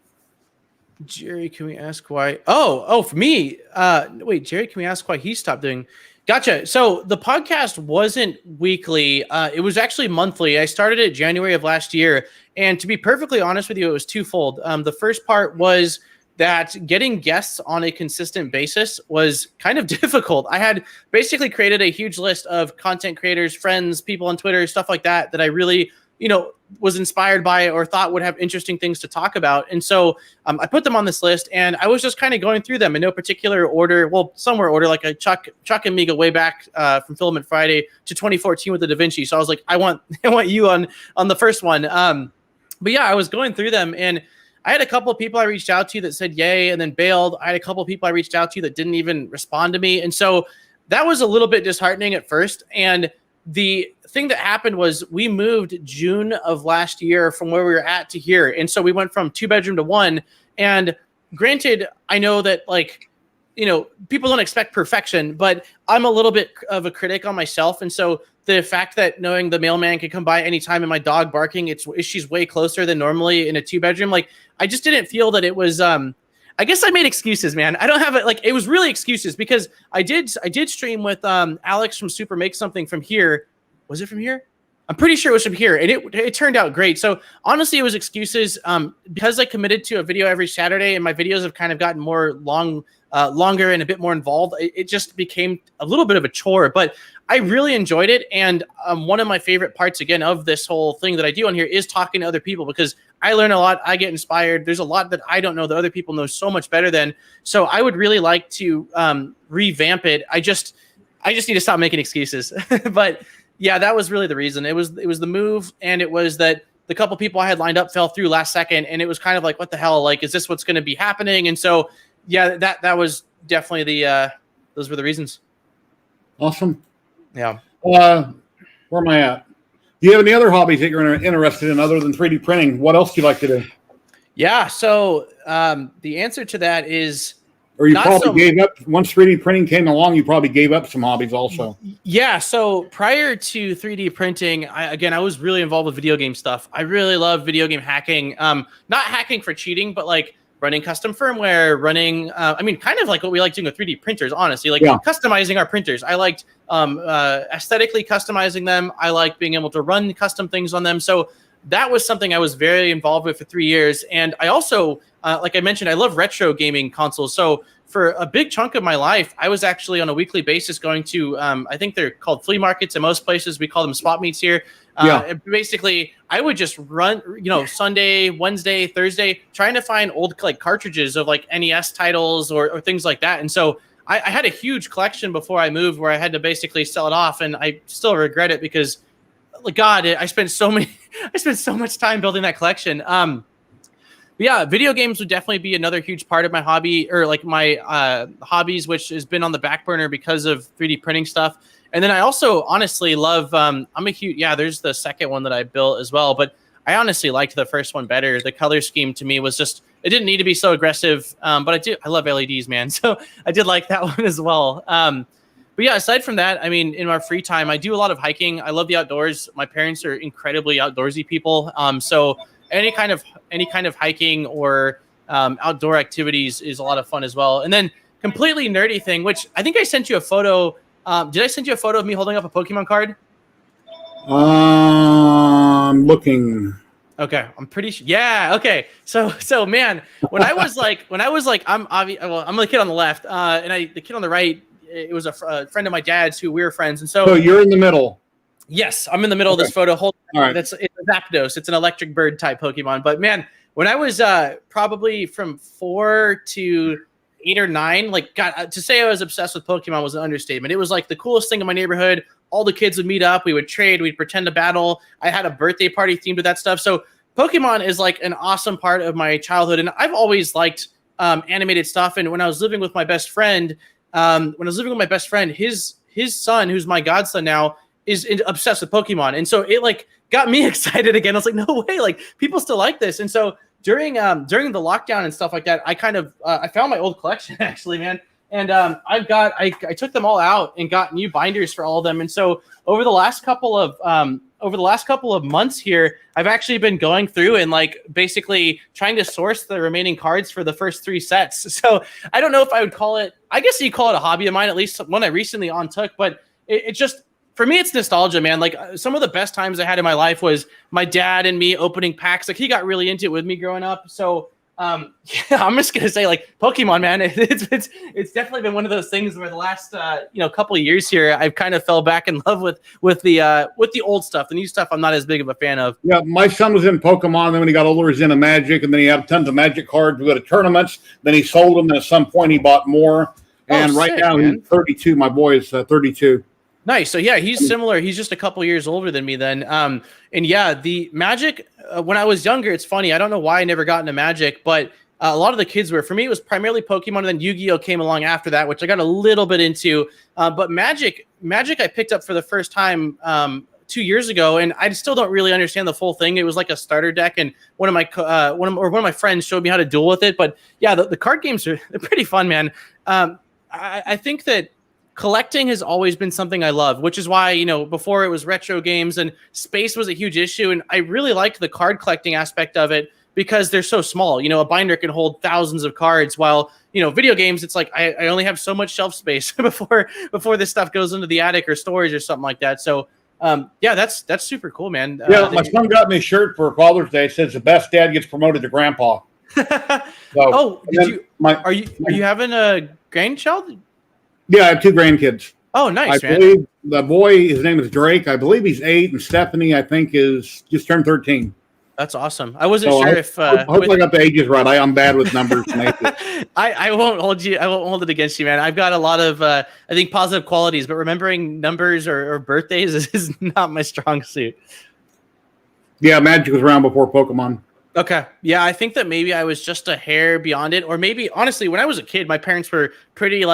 Jerry, can we ask why? Oh, for me. Wait, Jerry, can we ask why he stopped doing? Gotcha. So the podcast wasn't weekly. It was actually monthly. I started it January of last year. And to be perfectly honest with you, it was twofold. The first part was that getting guests on a consistent basis was kind of difficult. I had basically created a huge list of content creators, friends, people on Twitter, stuff like that I really, was inspired by or thought would have interesting things to talk about. And so I put them on this list, and I was just kind of going through them in no particular order. Well, somewhere order, like a Chuck and me go way back from Filament Friday to 2014 with the Da Vinci. So I was like, I want you on the first one. But yeah, I was going through them, and I had a couple of people I reached out to that said yay and then bailed. I had a couple of people I reached out to that didn't even respond to me. And so that was a little bit disheartening at first. And the thing that happened was we moved June of last year from where we were at to here. And so we went from 2-bedroom to 1. And granted, I know that like, you know, people don't expect perfection, but I'm a little bit of a critic on myself. And so the fact that knowing the mailman could come by anytime and my dog barking, she's way closer than normally in a 2-bedroom. Like, I just didn't feel that it was, I guess I made excuses, man. I don't have it. Like, it was really excuses because I did stream with Alex from Super Make Something from here. Was it from here? I'm pretty sure it was from here, and it turned out great. So honestly, it was excuses because I committed to a video every Saturday, and my videos have kind of gotten more longer and a bit more involved. It just became a little bit of a chore, but I really enjoyed it. And one of my favorite parts, again, of this whole thing that I do on here is talking to other people because I learn a lot. I get inspired. There's a lot that I don't know that other people know so much better than. So I would really like to revamp it. I just need to stop making excuses. But yeah, that was really the reason. It was the move, and it was that the couple people I had lined up fell through last second, and it was kind of like, what the hell? Like, is this what's going to be happening? And so, yeah, that was definitely those were the reasons. Awesome. Yeah. Where am I at? Do you have any other hobbies that you're interested in other than 3D printing? What else do you like to do? Yeah. So the answer to that is, or you probably gave up once 3D printing came along. You probably gave up some hobbies also. Yeah. So prior to 3D printing, I was really involved with video game stuff. I really love video game hacking. Not hacking for cheating, but like running custom firmware, running, kind of like what we like doing with 3D printers, honestly, like customizing our printers. I liked aesthetically customizing them. I like being able to run custom things on them. So that was something I was very involved with for 3 years. And I also, like I mentioned, I love retro gaming consoles. So for a big chunk of my life, I was actually on a weekly basis going to, I think they're called flea markets in most places. We call them spot meets here. Basically, I would just run, Sunday, Wednesday, Thursday, trying to find old like cartridges of like NES titles or things like that. And so I had a huge collection before I moved where I had to basically sell it off. And I still regret it because, God, I spent so much time building that collection. But yeah, video games would definitely be another huge part of my hobby, or like my hobbies, which has been on the back burner because of 3D printing stuff. And then I also honestly love, I'm a huge, there's the second one that I built as well, but I honestly liked the first one better. The color scheme to me was just, it didn't need to be so aggressive, but I love LEDs, man. So I did like that one as well. But yeah, aside from that, I mean, in our free time, I do a lot of hiking. I love the outdoors. My parents are incredibly outdoorsy people. So any kind of hiking or outdoor activities is a lot of fun as well. And then completely nerdy thing, which I think I sent you a photo. Did I send you a photo of me holding up a Pokemon card? I'm looking. Okay, I'm pretty sure. Yeah. Okay. So man, when I was like, I'm the kid on the left, and the kid on the right, it was a friend of my dad's who we were friends, and so you're in the middle. Yes, I'm in the middle of this photo. All right. It's a Zapdos. It's an electric bird type Pokemon. But man, when I was probably from 4 to 8 or 9, like, God, to say I was obsessed with Pokemon was an understatement. It was like the coolest thing in my neighborhood. All the kids would meet up. We would trade. We'd pretend to battle. I had a birthday party themed with that stuff. So Pokemon is like an awesome part of my childhood. And I've always liked animated stuff. And when I was living with my best friend, his son, who's my godson now, is obsessed with Pokemon. And so it like got me excited again. I was like, no way, like people still like this. And so during the lockdown and stuff like that, I kind of I found my old collection actually, man. And I took them all out and got new binders for all of them. And so over the last couple of months here, I've actually been going through and like basically trying to source the remaining cards for the first 3 sets. So I don't know if I would call it, I guess you call it a hobby of mine, at least one I recently ontook, but it just, for me, it's nostalgia, man. Like some of the best times I had in my life was my dad and me opening packs. Like he got really into it with me growing up. So I'm just gonna say, like Pokemon, man. It's definitely been one of those things where the last couple of years here, I've kind of fell back in love with the old stuff. The new stuff, I'm not as big of a fan of. Yeah, my son was in Pokemon. Then when he got older, he was into Magic, and then he had tons of Magic cards. We go to tournaments. Then he sold them, and at some point, he bought more. And right now, he's 32. My boy is 32. Nice. So yeah, he's similar. He's just a couple years older than me then. And yeah, the Magic, when I was younger, it's funny. I don't know why I never got into Magic, but A lot of the kids were, for me, it was primarily Pokemon, and then Yu-Gi-Oh came along after that, which I got a little bit into. But Magic I picked up for the first time 2 years ago, and I still don't really understand the full thing. It was like a starter deck, and one of my friends showed me how to duel with it. But yeah, the card games they're pretty fun, man. I think that collecting has always been something I love, which is why, before it was retro games and space was a huge issue. And I really liked the card collecting aspect of it because they're so small. A binder can hold thousands of cards, while, video games, it's like I only have so much shelf space before this stuff goes into the attic or storage or something like that. So yeah, that's super cool, man. Yeah, my son got me a shirt for Father's Day. It says the best dad gets promoted to grandpa. So, are you having a grandchild? Yeah, I have 2 grandkids. Oh, nice, man. I believe the boy, his name is Drake. I believe he's 8, and Stephanie, I think, is just turned 13. That's awesome. I wasn't sure if. Hopefully, I got the ages right. I'm bad with numbers. I won't hold you. I won't hold it against you, man. I've got a lot of, I think, positive qualities, but remembering numbers or birthdays is not my strong suit. Yeah, Magic was around before Pokemon. Okay. Yeah, I think that maybe I was just a hair beyond it, or maybe honestly, when I was a kid, my parents were pretty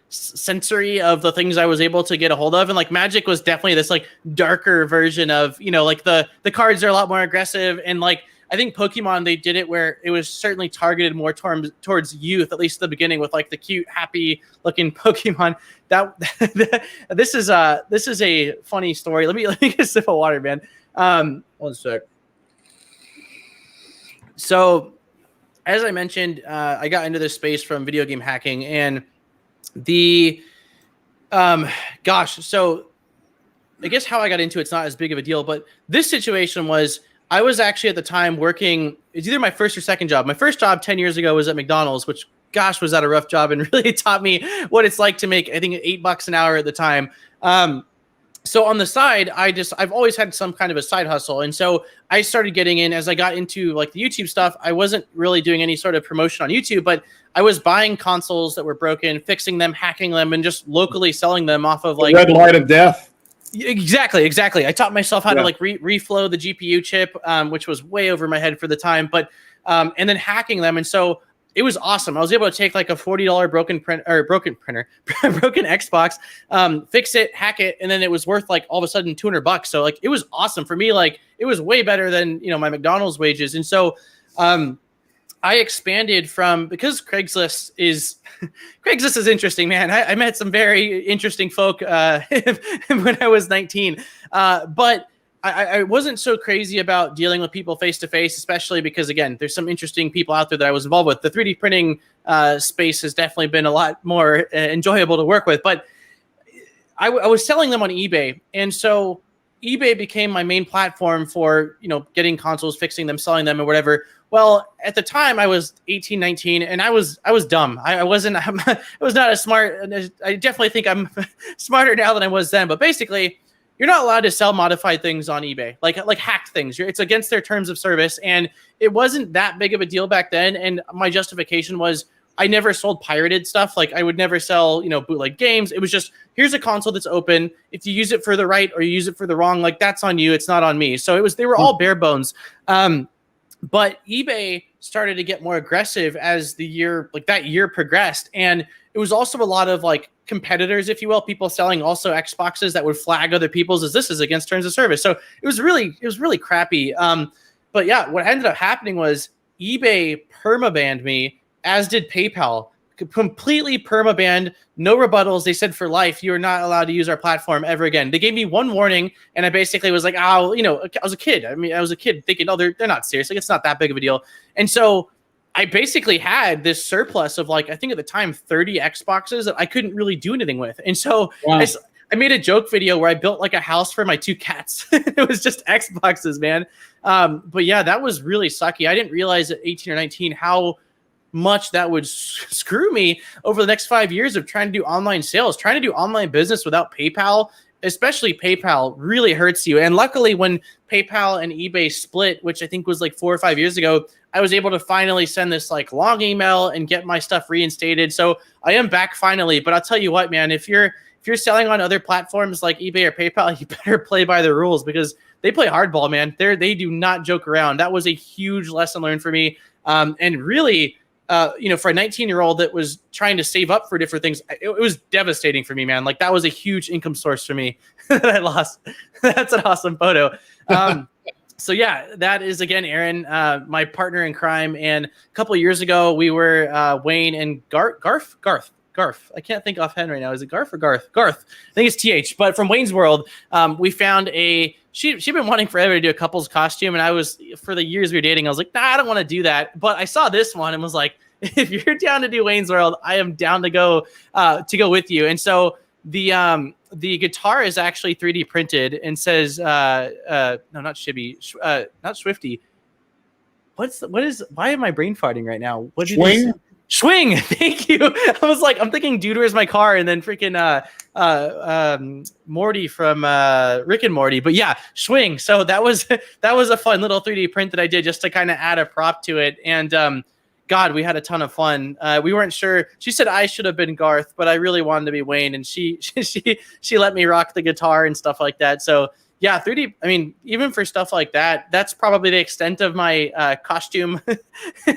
sensory of the things I was able to get a hold of, and Magic was definitely this darker version of, the cards are a lot more aggressive, and I think Pokemon, they did it where it was certainly targeted more towards youth, at least at the beginning, with the cute, happy looking Pokemon. This is a funny story. Let me get a sip of water, man. 1 sec. So, as I mentioned, I got into this space from video game hacking, and so I guess how I got into it's not as big of a deal, but this situation was, I was actually at the time working, it's either my first or second job. My first job 10 years ago was at McDonald's, which, gosh, was that a rough job, and really taught me what it's like to make, I think, $8 an hour at the time. So on the side, I've always had some kind of a side hustle. And so I started getting in as I got into the YouTube stuff. I wasn't really doing any sort of promotion on YouTube, but I was buying consoles that were broken, fixing them, hacking them, and just locally selling them off of the red light of death. Exactly. I taught myself how to reflow the GPU chip, which was way over my head for the time, but and then hacking them. And so it was awesome. I was able to take a $40 broken Xbox, fix it, hack it, and then it was worth all of a sudden $200. So it was awesome for me. It was way better than my McDonald's wages. And so I expanded because Craigslist is interesting, man. I met some very interesting folk when I was 19, but I wasn't so crazy about dealing with people face to face, especially because, again, there's some interesting people out there that I was involved with. The 3D printing space has definitely been a lot more enjoyable to work with. But I was selling them on eBay, and so eBay became my main platform for getting consoles, fixing them, selling them, or whatever. Well, at the time, I was 18, 19, and I was dumb. I was not as smart. I definitely think I'm smarter now than I was then. But basically, you're not allowed to sell modified things on eBay, like hacked things. It's against their terms of service, and it wasn't that big of a deal back then. And my justification was I never sold pirated stuff. I would never sell, bootleg games. It was just, here's a console that's open. If you use it for the right or you use it for the wrong, that's on you. It's not on me. So they were all bare bones. But eBay started to get more aggressive as the year, that year progressed. And it was also a lot of competitors, if you will, people selling also Xboxes that would flag other people's as this is against terms of service. So it was really crappy. But yeah, what ended up happening was eBay permabanned me, as did PayPal. Completely permabanned, no rebuttals. They said for life, you are not allowed to use our platform ever again. They gave me one warning, and I basically was like, I was a kid. I was a kid thinking, oh, they're not serious. It's not that big of a deal. And so I basically had this surplus of I think at the time 30 Xboxes that I couldn't really do anything with. And so I made a joke video where I built a house for my 2 cats. It was just Xboxes, man. But yeah, that was really sucky. I didn't realize at 18 or 19 how much that would screw me over the next 5 years of trying to do online sales, trying to do online business without PayPal. Especially PayPal really hurts you. And luckily when PayPal and eBay split, which I think was 4 or 5 years ago, I was able to finally send this long email and get my stuff reinstated. So I am back finally. But I'll tell you what, man, if you're selling on other platforms like eBay or PayPal, you better play by the rules because they play hardball, man. They do not joke around. That was a huge lesson learned for me. And really, for a 19-year-old that was trying to save up for different things, it was devastating for me, man. Like that was a huge income source for me that I lost. That's an awesome photo. So yeah, that is again, Aaron, my partner in crime. And a couple of years ago, we were Wayne and Garth. I can't think offhand right now. Is it Garth or Garth? Garth. I think it's TH. But from Wayne's World, we found she'd been wanting forever to do a couple's costume. And I was, for the years we were dating, I was like, nah, I don't want to do that. But I saw this one and was like, if you're down to do Wayne's World, I am down to go with you. And so the guitar is actually 3D printed and says, no, not Shibby, not Swifty. Why am I brain farting right now? What did Swing? Swing. Thank you. I was like, I'm thinking Dude, Where's My Car? And then freaking Morty from Rick and Morty. But yeah, Swing. So that was a fun little 3D print that I did just to kind of add a prop to it. And God, we had a ton of fun. We weren't sure. She said I should have been Garth, but I really wanted to be Wayne, and she let me rock the guitar and stuff like that. So yeah, 3D. I mean, even for stuff like that, that's probably the extent of my costume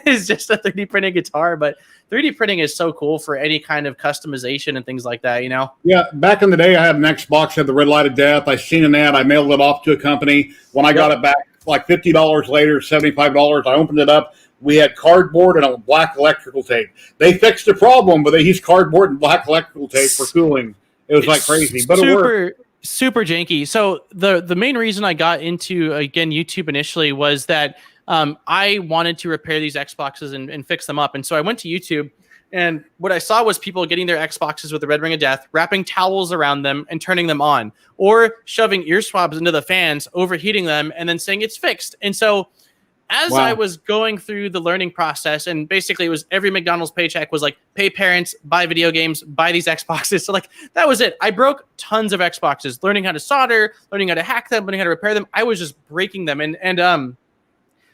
is just a 3D printed guitar. But 3D printing is so cool for any kind of customization and things like that, you know? Yeah, back in the day, I had an Xbox, had the red light of death. I seen an ad. I mailed it off to a company. When I got it back, like $50 later, $75, I opened it up. We had cardboard and a black electrical tape. They fixed the problem, but they used cardboard and black electrical tape for cooling. It was like crazy, but it worked. Super janky. So the main reason I got into, again, YouTube initially was that I wanted to repair these Xboxes and fix them up. And so I went to YouTube, and what I saw was people getting their Xboxes with the red ring of death, wrapping towels around them and turning them on, or shoving ear swabs into the fans, overheating them, and then saying it's fixed. And so as I was going through the learning process, and basically it was every McDonald's paycheck was like, pay parents, buy video games, buy these Xboxes. So like, that was it. I broke tons of Xboxes, learning how to solder, learning how to hack them, learning how to repair them. I was just breaking them. And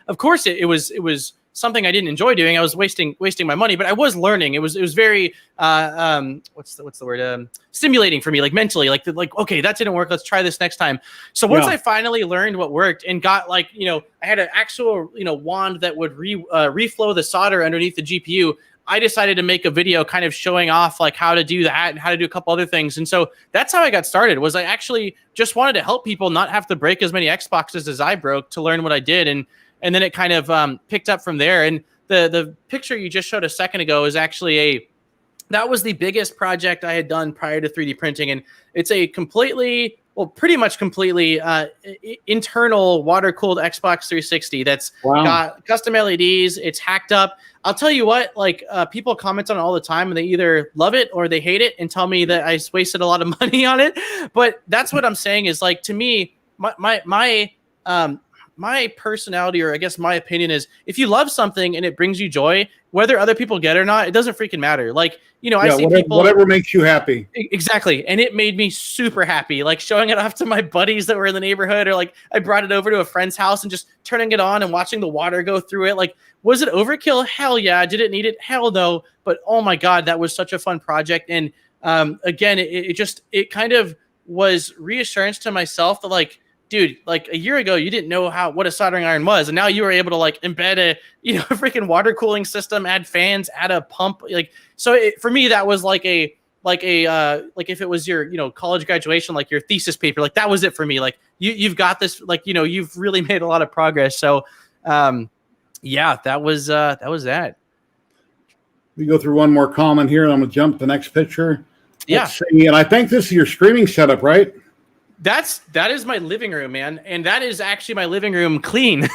of course it was something I didn't enjoy doing. I was wasting my money, but I was learning. It was very, what's the word? Stimulating for me, like mentally, like, okay, that didn't work. Let's try this next time. So once I finally learned what worked and got I had an actual, wand that would reflow the solder underneath the GPU. I decided to make a video kind of showing off like how to do that and how to do a couple other things. And so that's how I got started. Was I actually just wanted to help people not have to break as many Xboxes as I broke to learn what I did. And then it kind of picked up from there. And the picture you just showed a second ago is actually that was the biggest project I had done prior to 3D printing. And it's a pretty much completely internal water-cooled Xbox 360 that's got custom LEDs. It's hacked up. I'll tell you what, people comment on it all the time, and they either love it or they hate it and tell me that I wasted a lot of money on it. But that's what I'm saying is, like, to me, my personality, or I guess my opinion, is if you love something and it brings you joy, whether other people get it or not, it doesn't freaking matter. Like, I see people, whatever makes you happy. Exactly. And it made me super happy, like showing it off to my buddies that were in the neighborhood, or like I brought it over to a friend's house and just turning it on and watching the water go through it. Like, was it overkill? Hell yeah. Did it need it? Hell no. But oh my God, that was such a fun project. And again, it kind of was reassurance to myself that, like, dude, like a year ago, you didn't know what a soldering iron was, and now you were able to like embed a freaking water cooling system, add fans, add a pump. Like, so for me, that was like if it was your college graduation, like your thesis paper, like that was it for me. Like you've got this, like you've really made a lot of progress. So yeah, that was that. We go through one more comment here, and I'm gonna jump to the next picture. Let's see, and I think this is your streaming setup, right? That is my living room, man. And that is actually my living room clean.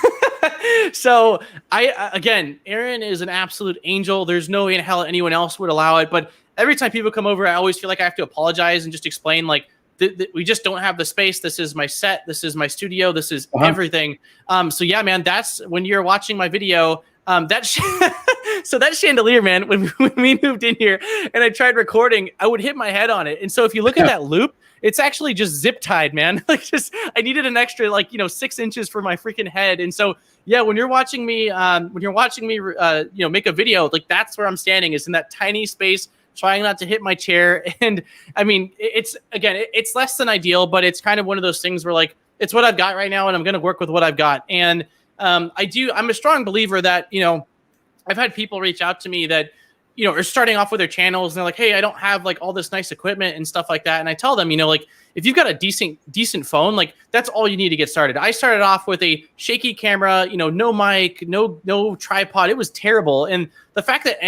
So Aaron is an absolute angel. There's no way in hell anyone else would allow it. But every time people come over, I always feel like I have to apologize and just explain, like, we just don't have the space. This is my set. This is my studio. This is everything. So yeah, man, that's when you're watching my video. So that chandelier, man, when we moved in here and I tried recording, I would hit my head on it. And so if you look at that loop, it's actually just zip tied, man. Like, I needed an extra 6 inches for my freaking head. And so yeah, when you're watching me make a video, like that's where I'm standing, is in that tiny space, trying not to hit my chair. And I mean, it's less than ideal, but it's kind of one of those things where, like, it's what I've got right now, and I'm going to work with what I've got. And I'm a strong believer that, I've had people reach out to me that, are starting off with their channels and they're like, hey, I don't have like all this nice equipment and stuff like that. And I tell them, like if you've got a decent phone, like that's all you need to get started. I started off with a shaky camera, no mic, no tripod. It was terrible. And the fact that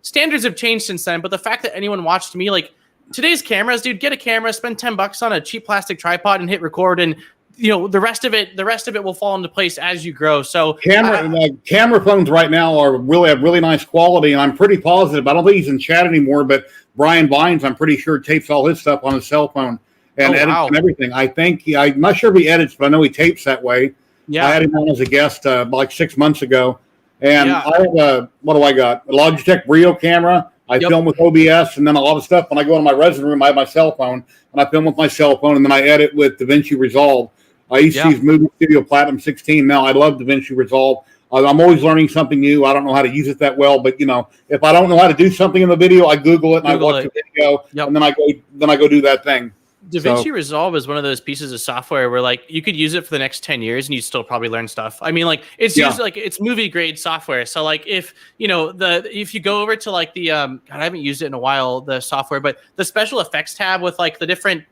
standards have changed since then, but the fact that anyone watched me, like today's cameras, dude, get a camera, spend $10 on a cheap plastic tripod and hit record, and the rest of it will fall into place as you grow. So camera phones right now have really nice quality, and I'm pretty positive. I don't think he's in chat anymore, but Brian Vines, I'm pretty sure, tapes all his stuff on his cell phone and edits and everything. I think I'm not sure if he edits, but I know he tapes that way. Yeah, I had him on as a guest like 6 months ago, and I have what do I got? A Logitech Brio camera. I film with OBS, and then a lot of stuff. When I go into my resident room, I have my cell phone, and I film with my cell phone, and then I edit with DaVinci Resolve. I used to use Movie Studio Platinum 16. Now I love DaVinci Resolve. I'm always learning something new. I don't know how to use it that well, but if I don't know how to do something in the video, I Google it and I watch the video, and then I go do that thing. DaVinci Resolve is one of those pieces of software where like you could use it for the next 10 years and you still probably learn stuff. I mean, like it's used like it's movie grade software. So like if if you go over to like the God, I haven't used it in a while, the software, but the special effects tab with like the different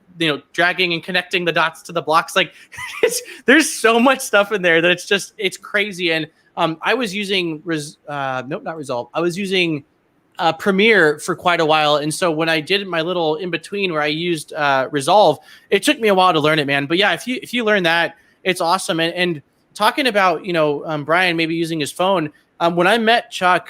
dragging and connecting the dots to the blocks, like there's so much stuff in there that it's crazy. And I was using not Resolve. I was using Premiere for quite a while, and so when I did my little in between where I used Resolve, it took me a while to learn it, man. But yeah, if you learn that, it's awesome. And talking about Brian maybe using his phone, when I met Chuck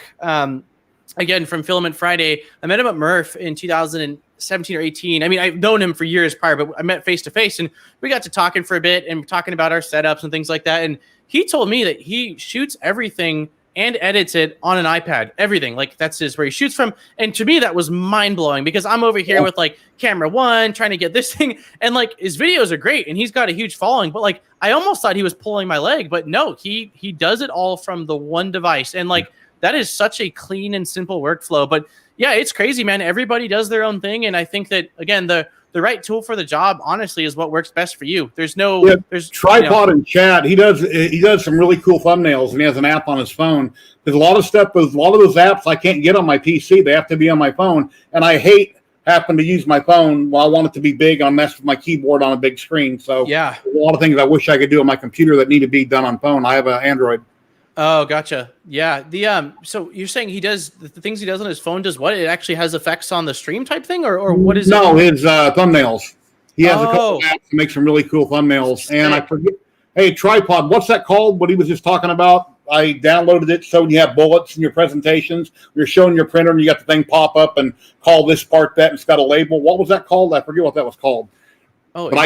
again from Filament Friday, I met him at Murph in 2017 or 18. I mean, I've known him for years prior, but I met face to face, and we got to talking for a bit and talking about our setups and things like that. And he told me that he shoots everything and edits it on an iPad, everything. Like that's where he shoots from. And to me, that was mind blowing because I'm over here with like camera one, trying to get this thing. And like his videos are great and he's got a huge following, but like, I almost thought he was pulling my leg, but no, he does it all from the one device. And like, that is such a clean and simple workflow. But yeah, it's crazy, man. Everybody does their own thing. And I think that again, the right tool for the job, honestly, is what works best for you. There's tripod and chat. He does some really cool thumbnails, and he has an app on his phone. There's a lot of those apps I can't get on my PC. They have to be on my phone, and I hate having to use my phone. Well, I want it to be big. I mess with my keyboard on a big screen. So yeah, there's a lot of things I wish I could do on my computer that need to be done on phone. I have an Android. Oh, gotcha. Yeah. So you're saying he does the things he does on his phone does what? It actually has effects on the stream type thing, or what is it? No, his thumbnails. He has a couple of apps to make some really cool thumbnails. And I forget. Hey, tripod. What's that called? What he was just talking about? I downloaded it so when you have bullets in your presentations, you're showing your printer and you got the thing pop up and call this part that, and it's got a label. What was that called? I forget what that was called. Oh, but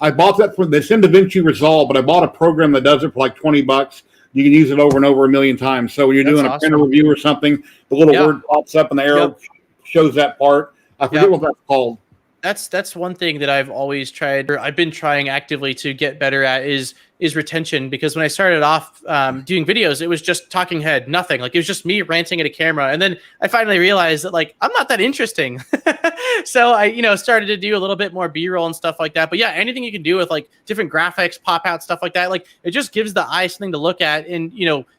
I bought that for this in DaVinci Resolve, but I bought a program that does it for like $20. You can use it over and over a million times. So when you're doing a printer review or something, the little word pops up and the arrow shows that part. I forget what that's called. That's one thing that I've always tried, or I've been trying actively to get better at is retention. Because when I started off doing videos, it was just talking head, nothing. Like it was just me ranting at a camera. And then I finally realized that like, I'm not that interesting. So I, started to do a little bit more B-roll and stuff like that. But yeah, anything you can do with like different graphics, pop out, stuff like that, like it just gives the eye something to look at and,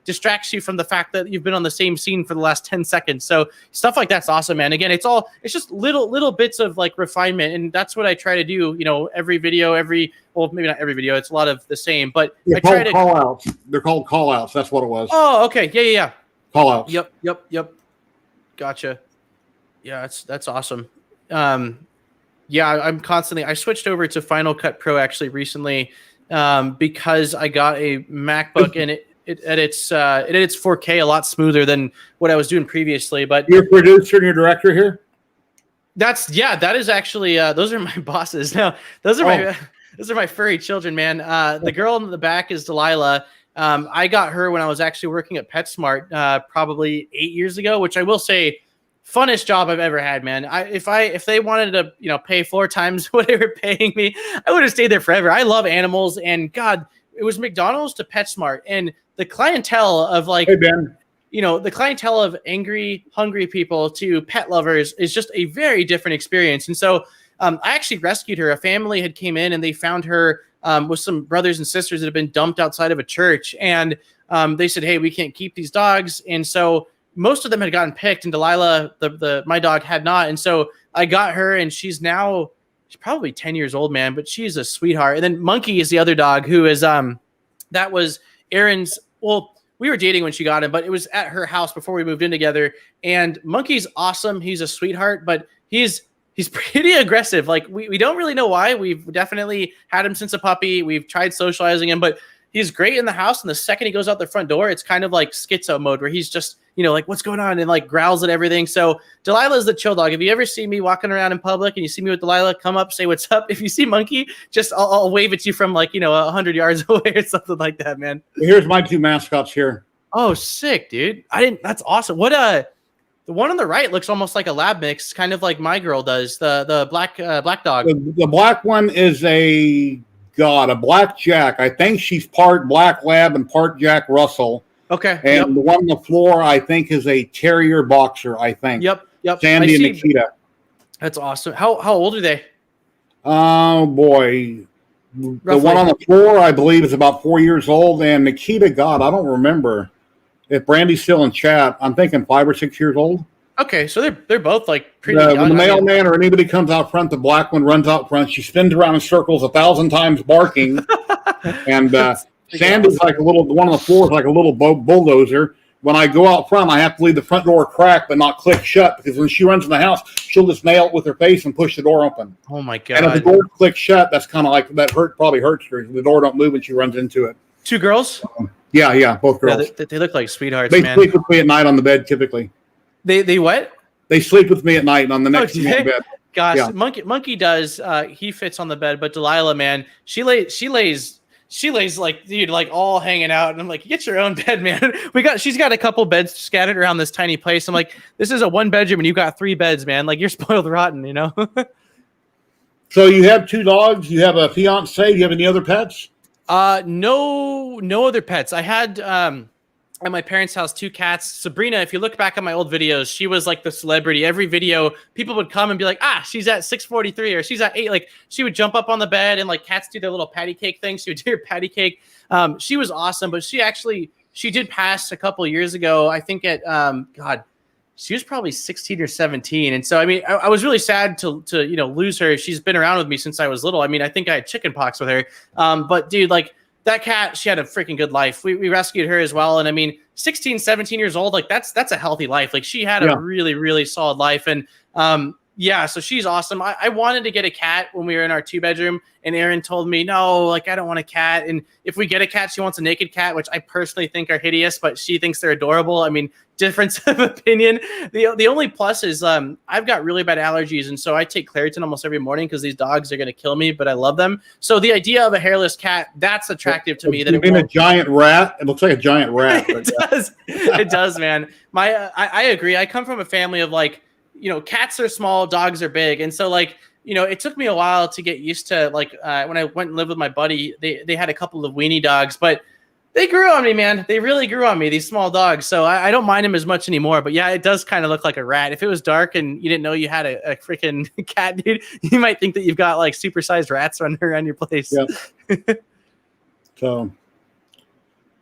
distracts you from the fact that you've been on the same scene for the last 10 seconds. So stuff like that's awesome, man. Again, it's just little bits of like refinement. And that's what I try to do, every video, well, maybe not every video. It's a lot of the same, but I try to call outs. They're called call outs. That's what it was. Oh, okay. Yeah. Call outs. Yep. Gotcha. Yeah, that's awesome. Yeah, I switched over to Final Cut Pro actually recently because I got a MacBook and it edits 4K a lot smoother than what I was doing previously. But your producer and your director here? That is actually those are my bosses. No, those are my furry children, man. The girl in the back is Delilah. I got her when I was actually working at PetSmart probably 8 years ago, which I will say, funnest job I've ever had, man. If they wanted to, pay 4 times what they were paying me, I would have stayed there forever. I love animals, and God, it was McDonald's to PetSmart, and the clientele of like, hey Ben, the clientele of angry, hungry people to pet lovers is just a very different experience. And so I actually rescued her. A family had came in and they found her with some brothers and sisters that had been dumped outside of a church. And they said, hey, we can't keep these dogs. And so most of them had gotten picked, and Delilah, my dog, had not. And so I got her, and she's probably 10 years old, man, but she's a sweetheart. And then Monkey is the other dog who is, that was Erin's. Well, we were dating when she got him, but it was at her house before we moved in together. And Monkey's awesome. He's a sweetheart, but he's pretty aggressive. Like we don't really know why. We've definitely had him since a puppy. We've tried socializing him, but he's great in the house. And the second he goes out the front door, it's kind of like schizo mode where he's just, like, what's going on? And like growls at everything. So Delilah is the chill dog. If you ever see me walking around in public and you see me with Delilah, come up, say what's up. If you see Monkey, just I'll wave at you from 100 yards away or something like that, man. Here's my 2 mascots here. Oh, sick, dude. That's awesome. What, the one on the right looks almost like a lab mix, kind of like my girl does, the black dog. The black one is a black Jack. I think she's part black lab and part Jack Russell. Okay. And the one on the floor, I think, is a terrier boxer, I think. Yep. Sandy and Nikita. That's awesome. How old are they? Oh, boy. Roughly. The one on the floor, I believe, is about 4 years old. And Nikita, I don't remember. If Brandy's still in chat, I'm thinking 5 or 6 years old. Okay, so they're both like pretty young. When the mailman or anybody comes out front, the black one runs out front. She spins around in circles 1,000 times barking. And Sandy's like one on the floor is like a little bulldozer. When I go out front, I have to leave the front door cracked but not click shut, because when she runs in the house, she'll just nail it with her face and push the door open. Oh my God. And if the door clicks shut, that's kind of like that probably hurts her. The door don't move when she runs into it. 2 girls? Yeah, both girls. Yeah, they look like sweethearts, they man. Sleep with me at night on the bed typically. They what? They sleep with me at night on the next bed. Gosh, yeah. Monkey does. He fits on the bed, but Delilah, man, she lays like, dude, like all hanging out, and I'm like, get your own bed, man. She's got a couple beds scattered around this tiny place. I'm like, this is a 1-bedroom, and you got 3 beds, man. Like, you're spoiled rotten, So you have 2 dogs. You have a fiance. Do you have any other pets? No other pets. I had at my parents' house 2 cats. Sabrina, if you look back at my old videos, she was like the celebrity. Every video, people would come and be like, she's at 643 or she's at 8. Like, she would jump up on the bed, and like cats do their little patty cake thing. She would do her patty cake. She was awesome, but she did pass a couple years ago. I think at she was probably 16 or 17. And so, I mean, I was really sad to lose her. She's been around with me since I was little. I mean, I think I had chicken pox with her. But dude, like, that cat, she had a freaking good life. We rescued her as well. And I mean, 16, 17 years old, like that's a healthy life. Like, she had a really, really solid life. And so she's awesome. I wanted to get a cat when we were in our 2-bedroom, and Erin told me, no, like, I don't want a cat. And if we get a cat, she wants a naked cat, which I personally think are hideous, but she thinks they're adorable. I mean, difference of opinion. The only plus is I've got really bad allergies, and so I take Claritin almost every morning because these dogs are going to kill me, but I love them. So the idea of a hairless cat, that's attractive to me. That a giant rat. It looks like a giant rat. It does. It does, man. I agree. I come from a family of like, cats are small, dogs are big, and so like, it took me a while to get used to, like, when I went and lived with my buddy, they had a couple of weenie dogs, but they grew on me, man. They really grew on me, these small dogs. So I don't mind them as much anymore. But yeah, it does kind of look like a rat. If it was dark and you didn't know you had a freaking cat, dude, you might think that you've got like supersized rats running around your place. Yeah. So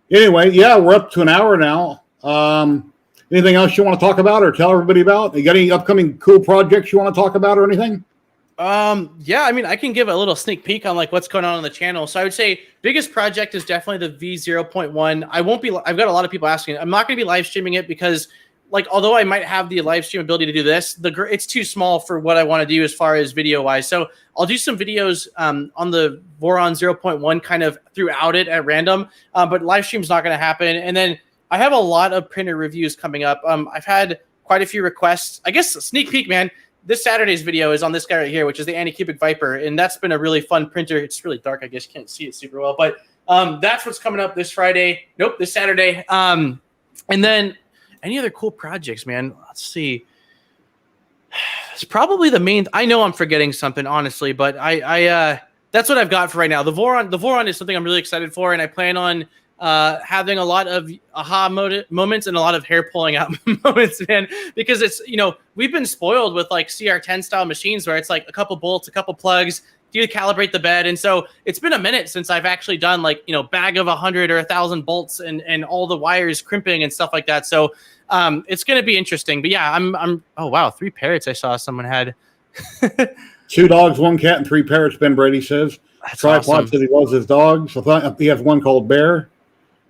anyway, yeah, we're up to an hour now. Anything else you want to talk about or tell everybody about? You got any upcoming cool projects you want to talk about or anything? Yeah, I mean, I can give a little sneak peek on like what's going on the channel. So I would say biggest project is definitely the V0.1. I've got a lot of people asking. I'm not going to be live streaming it because, like, although I might have the live stream ability to do this, it's too small for what I want to do as far as video wise. So I'll do some videos on the Voron 0.1 kind of throughout it at random, but live stream's not going to happen. And then I have a lot of printer reviews coming up. I've had quite a few requests. I guess sneak peek, man. This Saturday's video is on this guy right here, which is the Anycubic Viper, and that's been a really fun printer. It's really dark. I guess you can't see it super well, but that's what's coming up this Saturday. And then any other cool projects, man? Let's see. It's probably the main. I know I'm forgetting something, honestly, but I that's what I've got for right now. The Voron is something I'm really excited for, and I plan on having a lot of aha moments and a lot of hair pulling out moments, man, because it's, we've been spoiled with like CR10 style machines where it's like a couple bolts, a couple plugs, do you calibrate the bed? And so it's been a minute since I've actually done like, bag of 100 or 1,000 bolts and all the wires crimping and stuff like that. So it's going to be interesting. But yeah, oh wow, 3 parrots I saw someone had. 2 dogs, 1 cat, and 3 parrots, Ben Brady says. That's Tripod awesome. says he loves his dogs. I thought he has one called Bear.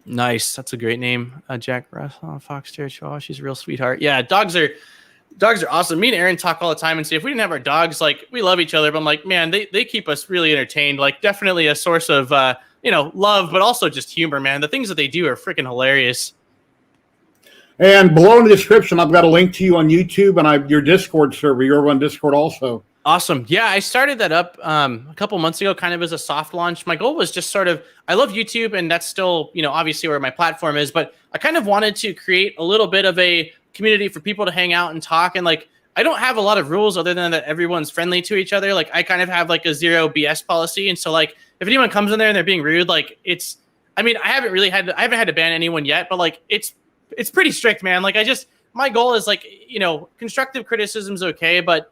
Nice. That's a great name. Jack Russell, Fox Terrier. Oh, she's a real sweetheart. Yeah, dogs are awesome. Me and Aaron talk all the time and say if we didn't have our dogs, like we love each other, but I'm like, man, they keep us really entertained. Like definitely a source of love, but also just humor, man. The things that they do are freaking hilarious. And below in the description, I've got a link to you on YouTube and your Discord server. You're on Discord also. Awesome. Yeah, I started that up a couple months ago, kind of as a soft launch. My goal was just sort of, I love YouTube, and that's still, obviously where my platform is, but I kind of wanted to create a little bit of a community for people to hang out and talk. And like, I don't have a lot of rules other than that everyone's friendly to each other. Like, I kind of have like a 0 BS policy. And so like, if anyone comes in there and they're being rude, like I haven't had to ban anyone yet, but like, it's pretty strict, man. Like my goal is like, constructive criticism is okay, but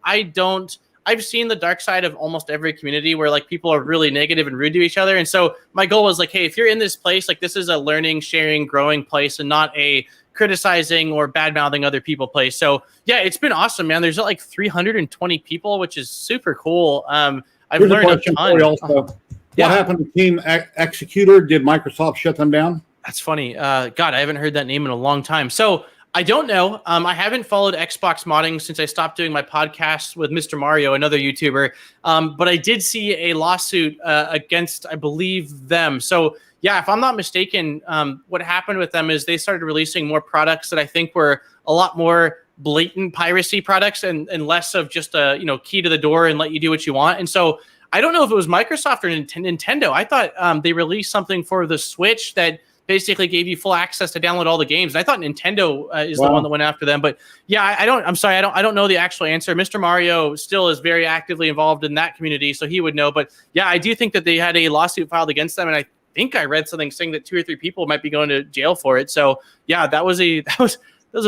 I've seen the dark side of almost every community where like people are really negative and rude to each other. And so my goal was like, hey, if you're in this place, like this is a learning, sharing, growing place and not a criticizing or bad mouthing other people place. So yeah, it's been awesome, man. There's like 320 people, which is super cool. I've learned a ton. Also. What happened to Team Executor? Did Microsoft shut them down? That's funny. God, I haven't heard that name in a long time. So I don't know. I haven't followed Xbox modding since I stopped doing my podcast with Mr. Mario, another YouTuber. But I did see a lawsuit against, I believe, them. So yeah, if I'm not mistaken, what happened with them is they started releasing more products that I think were a lot more blatant piracy products and less of just a key to the door and let you do what you want. And so I don't know if it was Microsoft or Nintendo. I thought they released something for the Switch that basically gave you full access to download all the games. And I thought Nintendo is the one that went after them. But yeah, I don't know the actual answer. Mr. Mario still is very actively involved in that community, so he would know. But yeah, I do think that they had a lawsuit filed against them, and I think I read something saying that 2 or 3 people might be going to jail for it. So yeah, that was a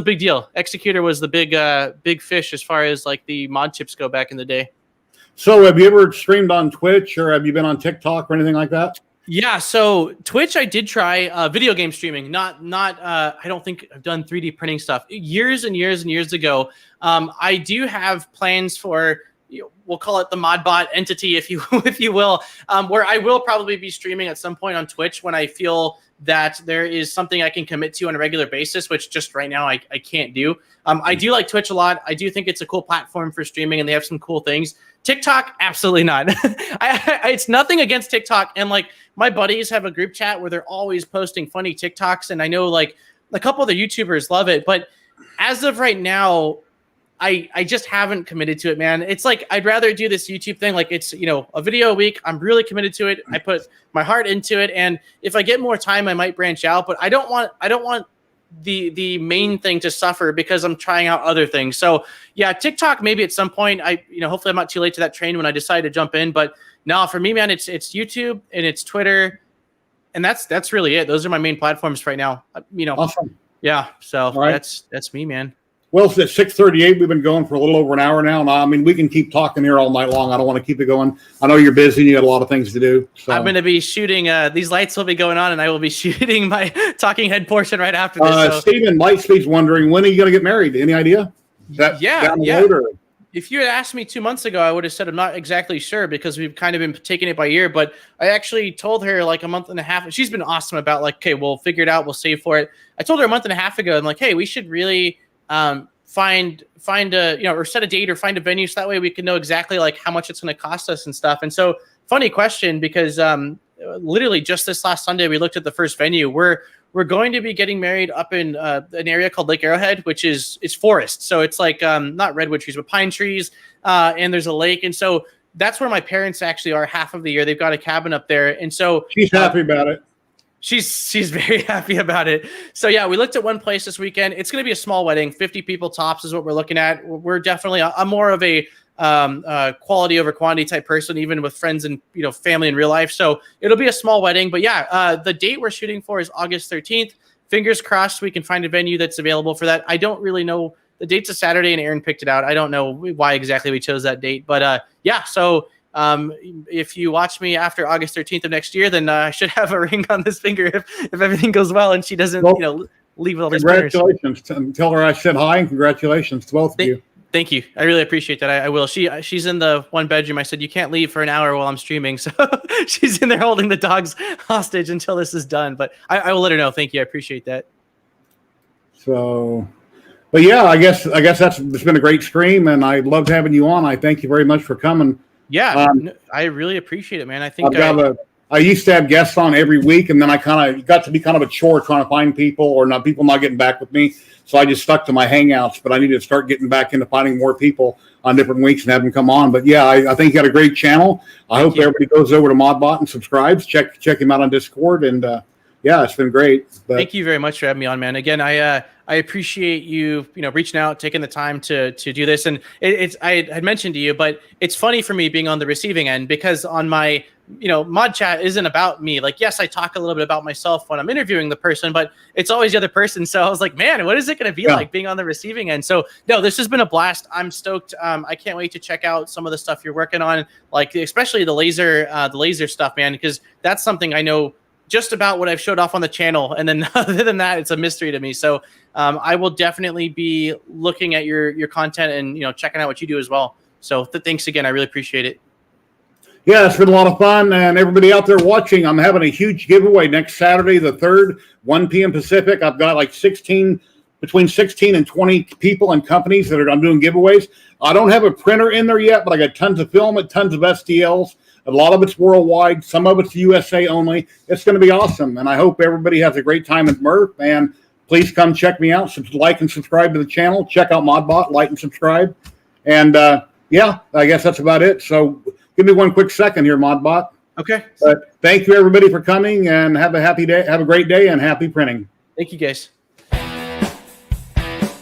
big deal. Executor was the big fish as far as like the mod chips go back in the day. So have you ever streamed on Twitch or have you been on TikTok or anything like that? Yeah, so Twitch, I did try video game streaming. Not. I don't think I've done 3D printing stuff years and years and years ago. I do have plans for, we'll call it the MODBOT entity, if you will, where I will probably be streaming at some point on Twitch when I feel that there is something I can commit to on a regular basis, which just right now I can't do. I do like Twitch a lot. I do think it's a cool platform for streaming, and they have some cool things. TikTok, absolutely not. It's nothing against TikTok. And like my buddies have a group chat where they're always posting funny TikToks. And I know like a couple of the YouTubers love it. But as of right now, I just haven't committed to it, man. It's like I'd rather do this YouTube thing. Like it's, a video a week. I'm really committed to it. I put my heart into it. And if I get more time, I might branch out. But I don't want the main thing to suffer because I'm trying out other things. So yeah, TikTok maybe at some point. Hopefully I'm not too late to that train when I decide to jump in. But no, for me, man, it's YouTube and it's Twitter, and that's really it. Those are my main platforms right now. Awesome. Yeah. So right. That's me, man. Well, it's at 6:38. We've been going for a little over an hour now. I mean, we can keep talking here all night long. I don't want to keep it going. I know you're busy and you got a lot of things to do. So. I'm going to be shooting. These lights will be going on, and I will be shooting my talking head portion right after this. Stephen Lightspeed's wondering, when are you going to get married? Any idea? Yeah. If you had asked me 2 months ago, I would have said I'm not exactly sure because we've kind of been taking it by ear. But I actually told her like a month and a half. She's been awesome about like, okay, we'll figure it out. We'll save for it. I told her a month and a half ago, I'm like, hey, we should really find a, or set a date or find a venue so that way we can know exactly like how much it's going to cost us and stuff. And so funny question, because literally just this last Sunday, we looked at the first venue. We're going to be getting married up in an area called Lake Arrowhead, which is forest. So it's like not redwood trees, but pine trees. And there's a lake. And so that's where my parents actually are half of the year. They've got a cabin up there. And so she's happy about it. She's very happy about it. So yeah, we looked at one place this weekend. It's going to be a small wedding, 50 people tops is what we're looking at. We're definitely, I'm more of a quality over quantity type person, even with friends and family in real life. So it'll be a small wedding. But yeah, the date we're shooting for is August 13th. Fingers crossed we can find a venue that's available for that. I don't really know. The date's a Saturday, and Aaron picked it out. I don't know why exactly we chose that date, but yeah. So If you watch me after August 13th of next year, then I should have a ring on this finger if everything goes well and she doesn't, leave with all these printers. Congratulations. Tell her I said hi and congratulations to both of you. Thank you. I really appreciate that. I will. She's in the one bedroom. I said, you can't leave for an hour while I'm streaming. So she's in there holding the dogs hostage until this is done. But I will let her know. Thank you. I appreciate that. So, but yeah, I guess it's been a great stream and I loved having you on. I thank you very much for coming. Yeah, I really appreciate it, man. I think I used to have guests on every week, and then I kind of got to be kind of a chore trying to find people or people not getting back with me. So I just stuck to my Hangouts, but I need to start getting back into finding more people on different weeks and have them come on. But yeah, I think you got a great channel. I hope everybody goes over to MODBOT and subscribes. Check him out on Discord, and yeah, it's been great. But thank you very much for having me on, man. Again, I appreciate you reaching out, taking the time to do this. And I had mentioned to you, but it's funny for me being on the receiving end because on my mod chat isn't about me. Like, yes, I talk a little bit about myself when I'm interviewing the person, but it's always the other person. So I was like, man, what is it going to be like being on the receiving end? So no, this has been a blast. I'm stoked. I can't wait to check out some of the stuff you're working on, like especially the laser stuff, man, because that's something I know just about what I've showed off on the channel. And then other than that, it's a mystery to me. So I will definitely be looking at your content and, checking out what you do as well. So thanks again. I really appreciate it. Yeah, it's been a lot of fun. And everybody out there watching, I'm having a huge giveaway next Saturday, the 3rd, 1 p.m. Pacific. I've got like between 16 and 20 people and companies I'm doing giveaways. I don't have a printer in there yet, but I got tons of filament, tons of STLs. A lot of it's worldwide. Some of it's USA only. It's going to be awesome. And I hope everybody has a great time at Murph. And please come check me out. Like and subscribe to the channel. Check out MODBOT. Like and subscribe. And yeah, I guess that's about it. So give me one quick second here, MODBOT. Okay. But thank you, everybody, for coming. And have a happy day. Have a great day and happy printing. Thank you, guys.